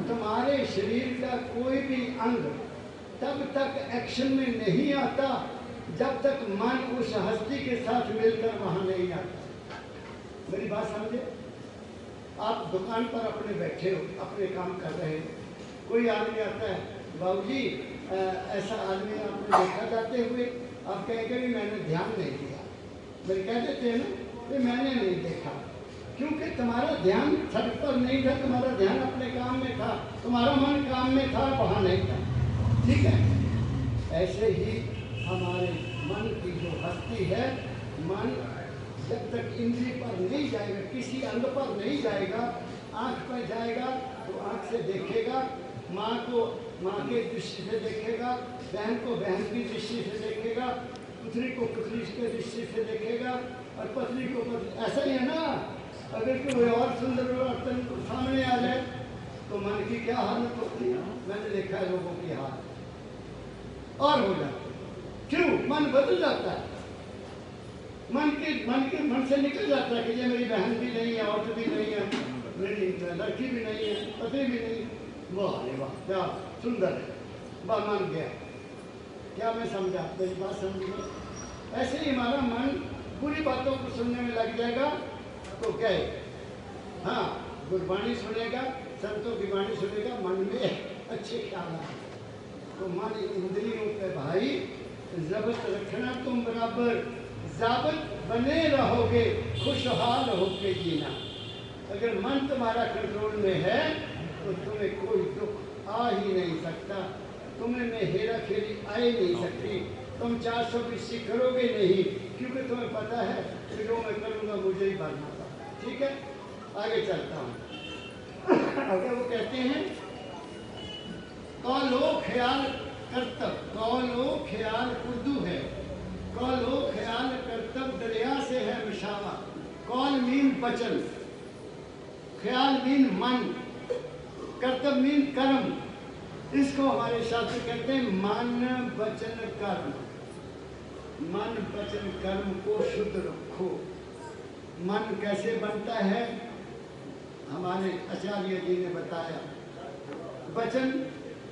तुम्हारे शरीर का कोई भी अंग तब तक एक्शन में नहीं आता जब तक मन उस हस्ती के साथ मिलकर वहां नहीं आता। मेरी बात समझे? आप दुकान पर अपने बैठे हो, अपने काम कर रहे हो, कोई आदमी आता है, बाबूजी ऐसा आदमी आपने देखा जाते हुए, आप कहेंगे भी मैंने ध्यान नहीं दिया। मेरे कह देते हैं ना कि मैंने नहीं देखा, क्योंकि तुम्हारा ध्यान सड़क पर नहीं था, तुम्हारा ध्यान अपने काम में था, तुम्हारा मन काम में था, वहाँ नहीं था। ठीक है, ऐसे ही हमारे मन की जो हस्ती है, मन जब तक इंद्रिय पर नहीं जाएगा, किसी अंग पर नहीं जाएगा, आँख पर जाएगा तो आँख से देखेगा, माँ को माँ के दृष्टि से देखेगा, बहन को बहन की दृष्टि से देखेगा, पुत्री को पुत्री की दृष्टि से देखेगा, और पत्नी को पत्नी। ऐसा ही है ना, अगर कोई और सुंदर वर्तन सामने आ जाए तो मन की क्या हालत होती है? मैंने देखा है लोगों की हालत और हो जाती है। क्यों? मन बदल जाता है, मन से निकल जाता है कि ये मेरी बहन भी नहीं है, औरत भी नहीं है, मेरी लड़की भी नहीं है, पति भी नहीं। वाह रे वाह, क्या सुंदर है, वाह मान गया। क्या मैं समझा? मेरी बात समझिए। ऐसे ही हमारा मन बुरी बातों को सुनने में लग जाएगा तो क्या है, हाँ गुरबाणी सुनेगा, संतों की वाणी सुनेगा, मन में अच्छे ख्याल आए। तो मन इंद्रियों पे भाई जब्त रखना तुम बराबर, जाबत बने रहोगे खुशहाल होके जीना। अगर मन तुम्हारा कंट्रोल में है तो तुम्हें कोई दुख आ ही नहीं सकता, तुम्हें में हेरा फेरी आ ही नहीं सकती, तुम 420 करोगे नहीं, क्योंकि तुम्हें पता है कि जो मैं करूँगा मुझे ही भरना था। ठीक है, आगे चलता हूँ। अगर वो कहते हैं, कौलो ख्याल करतब, कौलो ख्याल उर्दू है, कौलो ख्याल करतब दरिया से है मिशावा। कौल मीन वचन, ख्याल मीन मन, कर्तव्य मीन कर्म। इसको हमारे शास्त्र कहते हैं मन वचन कर्म। मन वचन कर्म को शुद्ध रखो। मन कैसे बनता है? हमारे आचार्य जी ने बताया, वचन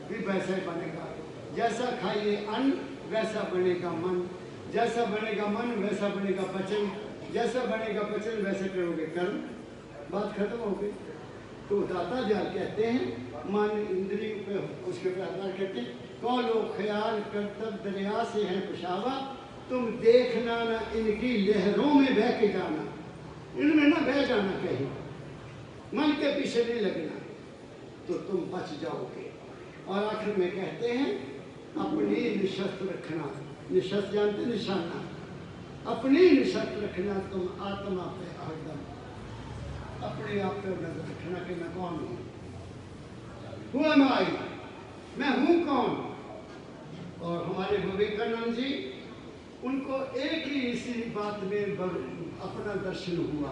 भी वैसा ही बनेगा, जैसा खाइए अन्न वैसा बनेगा मन, जैसा बनेगा मन वैसा बनेगा वचन, जैसा बनेगा वचन वैसा करोगे कर्म। बात खत्म हो गई। तो दाता जी कहते हैं मन इंद्रिय पे, उसके आधार कहते हैं, कौलो ख्याल करतब दरिया से है पेशावा, तुम देखना ना इनकी लहरों में बह के जाना, इनमें ना बह जाना कहीं, मन के पीछे नहीं लगना, तो तुम बच जाओगे। और आखिर में कहते हैं अपनी निशस्त्र रखना, निशस्त्र जानते निशाना, अपनी निशस्त्र रखना तुम आत्मा पे हरदम, अपने आप पे नजर रखना कि मैं कौन हूँ, हुआ मैं हूँ कौन। और हमारे विवेकानंद जी, उनको एक ही इसी बात में अपना दर्शन हुआ,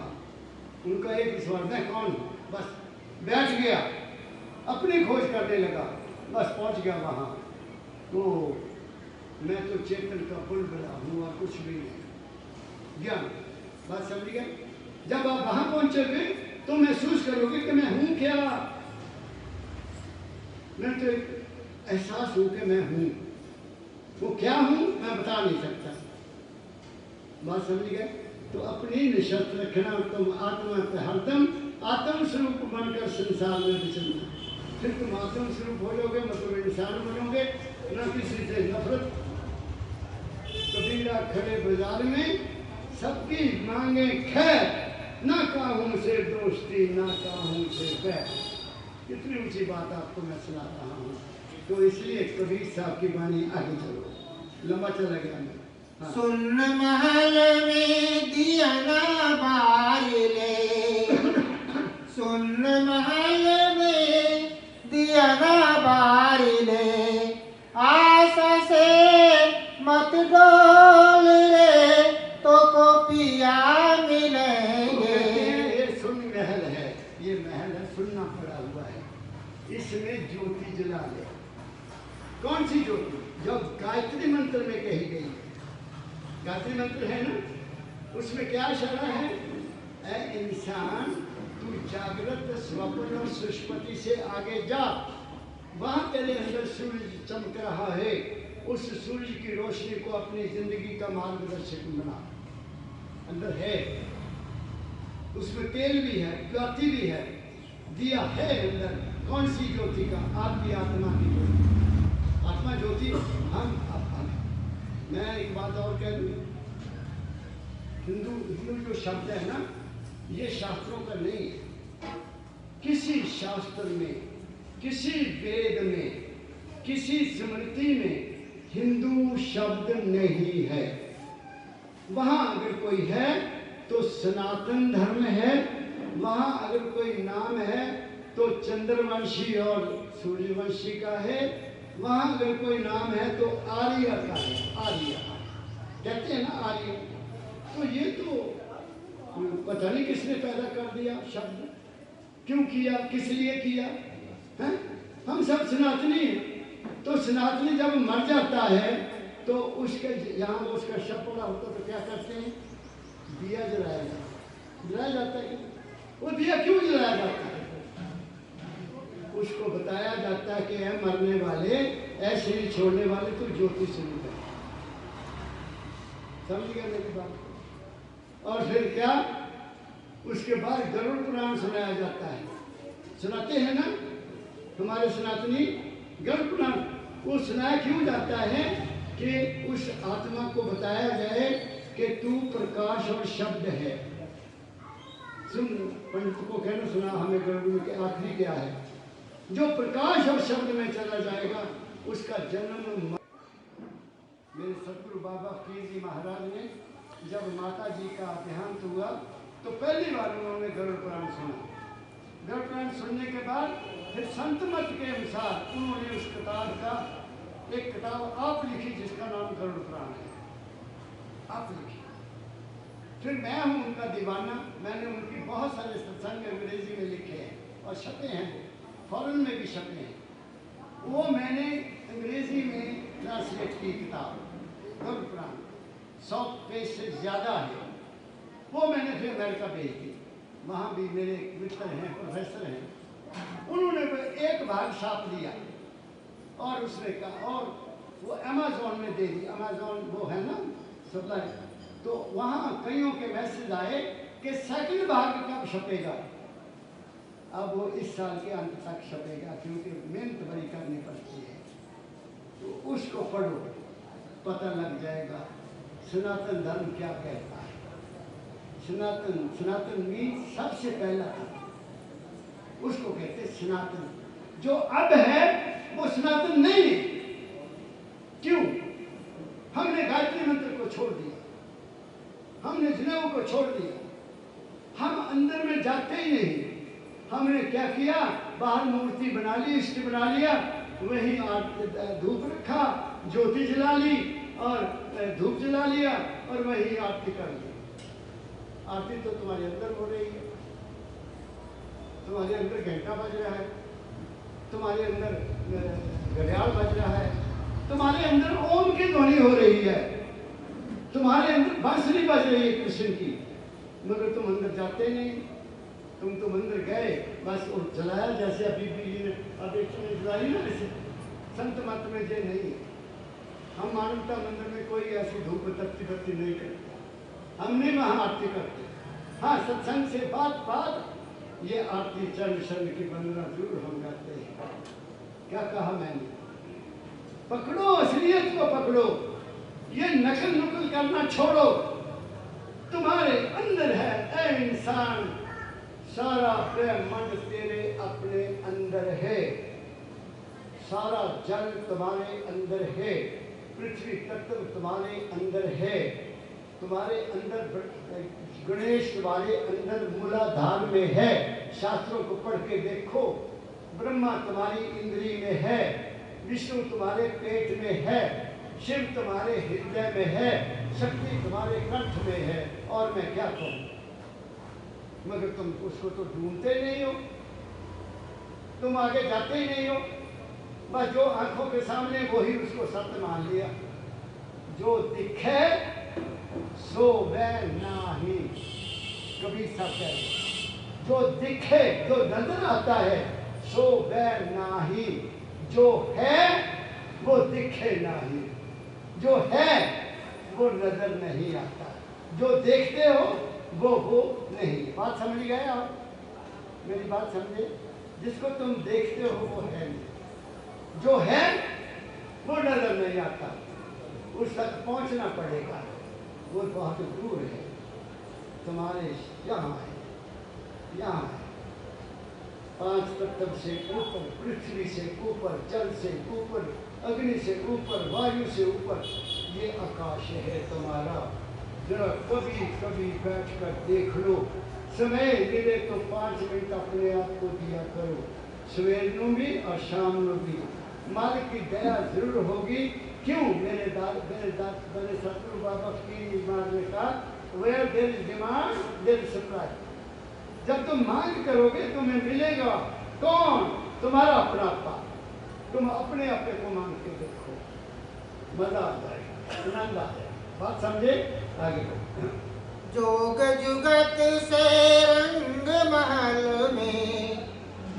उनका एक ही सवाल, मैं कौन हूँ, बस बैठ गया, अपनी खोज करने लगा, बस पहुँच गया वहाँ। तो मैं तो चेतन का बुलबुला हूँ और कुछ भी नहीं, ज्ञान। बात समझ गए? जब आप वहाँ पहुँचोगे तो महसूस करोगे कि मैं हूँ क्या। मैं तो एहसास हूँ कि मैं हूँ, वो क्या हूँ मैं बता नहीं सकता। बात समझ गए? तो अपनी निशस्त्र रखना तुम आत्मा पे हरदम, आत्म स्वरूप बनकर संसार में विचरना, फिर तुम आत्म स्वरूप हो जाओगे, मतलब इंसान बनोगे, न किसी से नफरत, कभी कबीरा खड़े बाजार में, सबकी मांगे खैर, ना काहूं से दोस्ती ना काहूं से बैर। कितनी ऊंची बात आपको मैं सुना रहा हूँ। तो इसलिए कबीर साहब की वाणी आगे चलो, लंबा चला गया मैं। हाँ। सुन महल में दिया ना बारिले, सुन महल में दिया ना बारिले, आशा से मत डोल रे तो को पिया मिलेंगे। ये सुन महल है, ये महल है, सुनना पड़ा हुआ है, इसमें ज्योति जला ले। कौन सी ज्योति? जो गायत्री मंत्र में कही गई है। गायत्री मंत्र है ना, उसमें क्या इशारा है? ऐ इंसान, तू जागृत स्वप्न और सुषुप्ति से आगे जा, वहां तेरे अंदर सूरज चमक रहा है, उस सूरज की रोशनी को अपनी जिंदगी का मार्गदर्शक बना। अंदर है, उसमें तेल भी है, ज्योति भी है, दिया है अंदर। कौन सी ज्योति का? आपकी आत्मा की ज्योति। आत्मा ज्योति हम मैं एक बात और कह दूं, हिंदू जो शब्द है ना, ये शास्त्रों का नहीं है। किसी शास्त्र में, किसी वेद में, किसी स्मृति में हिंदू शब्द नहीं है। वहां अगर कोई है तो सनातन धर्म है, वहां अगर कोई नाम है तो चंद्रवंशी और सूर्यवंशी का है, वहां अगर कोई नाम है तो आर्य का है। आर्य कहते हैं ना, आर्य। तो ये तो पता नहीं किसने पैदा कर दिया शब्द, क्यों किया, किस लिए किया है? हम सब सनातनी हैं। तो सनातनी जब मर जाता है तो उसके यहाँ उसका शव पड़ा होता तो क्या करते हैं? दिया जलाया जाता। जलाया जाता है। वो दिया क्यों जलाया जाता है? उसको बताया जाता है कि मरने वाले, ऐसे ही छोड़ने वाले तो ज्योति शुरू कर। समझ गया मेरी बात? और फिर क्या? उसके बाद गरुड़ पुराण सुनाया जाता है। सुनाते हैं ना हमारे सनातनी गरुड़ पुराण। वो सुनाया क्यों जाता है? कि उस आत्मा को बताया जाए कि तू प्रकाश और शब्द है। सुन, पंडित को कहना सुना हमें गरुड़ के आखिरी क्या है? जो प्रकाश और शब्द में चला जाएगा उसका जन्म। मेरे सतगुरु बाबा फकीर जी महाराज ने जब माता जी का देहांत हुआ तो पहली बार उन्होंने गरुड़ पुराण सुना। गरुड़ पुराण सुनने के बाद फिर संत मत के अनुसार उन्होंने उस किताब का एक किताब आप लिखी जिसका नाम गरुड़ पुराण है। आप लिखी। फिर मैं हूँ उनका दीवाना। मैंने उनकी बहुत सारे सत्संग अंग्रेजी में लिखे हैं और छपे हैं, फॉरेन में भी छपे हैं। वो मैंने अंग्रेजी में ट्रांसलेट की किताब गरुड़ पुराण, 100 पेज से ज़्यादा है। वो मैंने फिर अमेरिका भेज दी। वहाँ भी मेरे मित्र हैं, प्रोफेसर हैं। उन्होंने एक भाग छाप लिया और उसने कहा, और वो अमेज़ॉन में दे दी। अमेज़ॉन वो है ना सप्लाई। तो वहाँ कईयों के मैसेज आए कि सेकंड भाग कब छपेगा। अब वो इस साल के अंत तक छपेगा क्योंकि मेहनत बड़ी करनी पड़ती है। तो उसको पढ़ो, पता लग जाएगा सनातन धर्म क्या कहता है। सनातन में सबसे पहला था, उसको कहते सनातन। जो अब है वो सनातन नहीं है। क्यों? हमने गायत्री मंत्र को छोड़ दिया, हमने जनेऊ को छोड़ दिया, हम अंदर में जाते ही नहीं। हमने क्या किया? बाहर मूर्ति बना ली, इष्ट बना लिया, वही धूप रखा, ज्योति जला ली और धूप जला लिया और वही आरती कर ली। आरती तो तुम्हारे अंदर हो रही है, तुम्हारे अंदर घंटा बज रहा है, तुम्हारे अंदर घड़ियाल बज रहा है, तुम्हारे अंदर ओम की ध्वनि हो रही है, तुम्हारे अंदर बांसुरी बज रही है कृष्ण की, मगर तुम अंदर जाते नहीं। तुम तो मंदिर गए बस वो जलाया, जैसे अभी भी अब एक जलाई ना, जैसे संत मत में जे नहीं। हम मानवता मंदिर में कोई ऐसी धूप बत्ती नहीं करते, हम नहीं वहाँ आरती करते। हाँ, सत्संग से बात ये आरती चरण शरण की वंदना जरूर हम करते हैं। क्या कहा मैंने? पकड़ो असलियत को, पकड़ो। ये नकल नुकल करना छोड़ो, तुम्हारे अंदर है ऐ इंसान, सारा ब्रह्मांड तेरे अपने अंदर है, सारा जल तुम्हारे अंदर है, पृथ्वी तत्व तुम्हारे अंदर है, तुम्हारे अंदर गणेश तुम्हारे अंदर मूलाधार में है। शास्त्रों को पढ़ के देखो, ब्रह्मा तुम्हारी इंद्री में है, विष्णु तुम्हारे पेट में है, शिव तुम्हारे हृदय में है, शक्ति तुम्हारे कंठ में है। और मैं क्या कहूँ, मगर तुम उसको तो ढूंढते नहीं हो, तुम आगे जाते ही नहीं हो, बस जो आंखों के सामने वही उसको सत्य मान लिया। जो दिखे सो वह नाही, कभी सत्य, जो दिखे जो नजर आता है सो वह नाही, जो है वो दिखे नहीं, जो है वो नजर नहीं आता, जो देखते हो वो नहीं। बात समझ गए आप? मेरी बात समझे? जिसको तुम देखते हो वो है नहीं, जो है वो नजर नहीं आता, उस तक पहुंचना पड़ेगा, वो बहुत दूर है, तुम्हारे यहाँ है, यहाँ है। पांच तत्व से ऊपर, पृथ्वी से ऊपर, जल से ऊपर, अग्नि से ऊपर, वायु से ऊपर, ये आकाश है तुम्हारा। जरा कभी कभी बैठ कर देख लो, समय मिले तो 5 मिनट अपने आप को दिया करो, सवेर को भी और शाम को भी। मालिक की दया जरूर होगी। क्यों? मेरे सतगुरु बाबा की मार ने कहा, where there is demand there is supply. जब तुम मांग करोगे तुम्हें मिलेगा। कौन? तुम्हारा अपनापा। तुम अपने अपने को मांग के देखो, मजा आ जाएगा, आनंद आ जाएगा। बात समझे? आगे जोग जुगत से रंग महल में,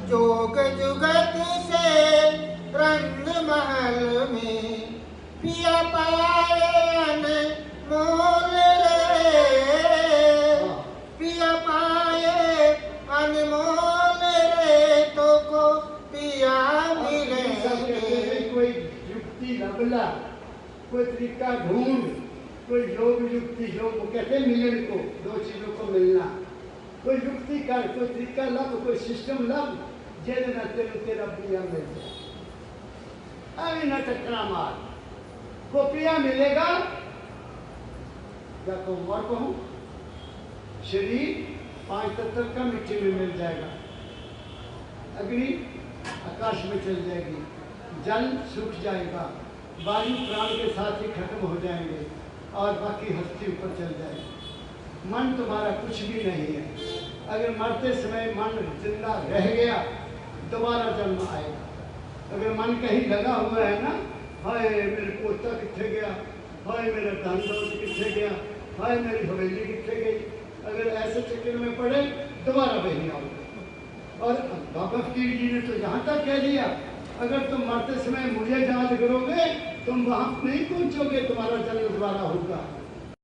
जोग जुगत से रंग महल में, पिया पाए अनमोल रे, पिया पाए अनमोल रे, तो को पिया मिले। कोई युक्ति लबला, कोई तरीका ढूंढ, कोई योग युक्ति, योग कहते हैं मिलन को, 2 चीजों को मिलना। कोई युक्ति कर, कोई तरीका लब, कोई सिस्टम लब, जेल न तेरे तेरा पिया मिल जाए। अभी न टकरा मार, वो पिया मिलेगा। क्या कहूँ और कहूँ? शरीर 5 तत्व का मिट्टी में मिल जाएगा, अग्नि आकाश में चल जाएगी, जल सूख जाएगा, वायु प्राण के साथ ही खत्म हो जाएंगे और बाकी हस्ती ऊपर चल जाएगी। मन तुम्हारा कुछ भी नहीं है। अगर मरते समय मन जिंदा रह गया, दोबारा जन्म आएगा। अगर मन कहीं लगा हुआ है ना, हाय मेरे पोता कितने गया, हाय मेरा धन दौलत कितने गया, हाय मेरी हवेली कितने गई, अगर ऐसे चक्कर में पड़े दोबारा वही आओगे। और बाबा फकीर जी ने तो यहाँ तक कह दिया, अगर तुम मरते समय मुझे याद करोगे तुम वहाँ नहीं पहुँचोगे, तुम्हारा जन्म दोबारा होगा।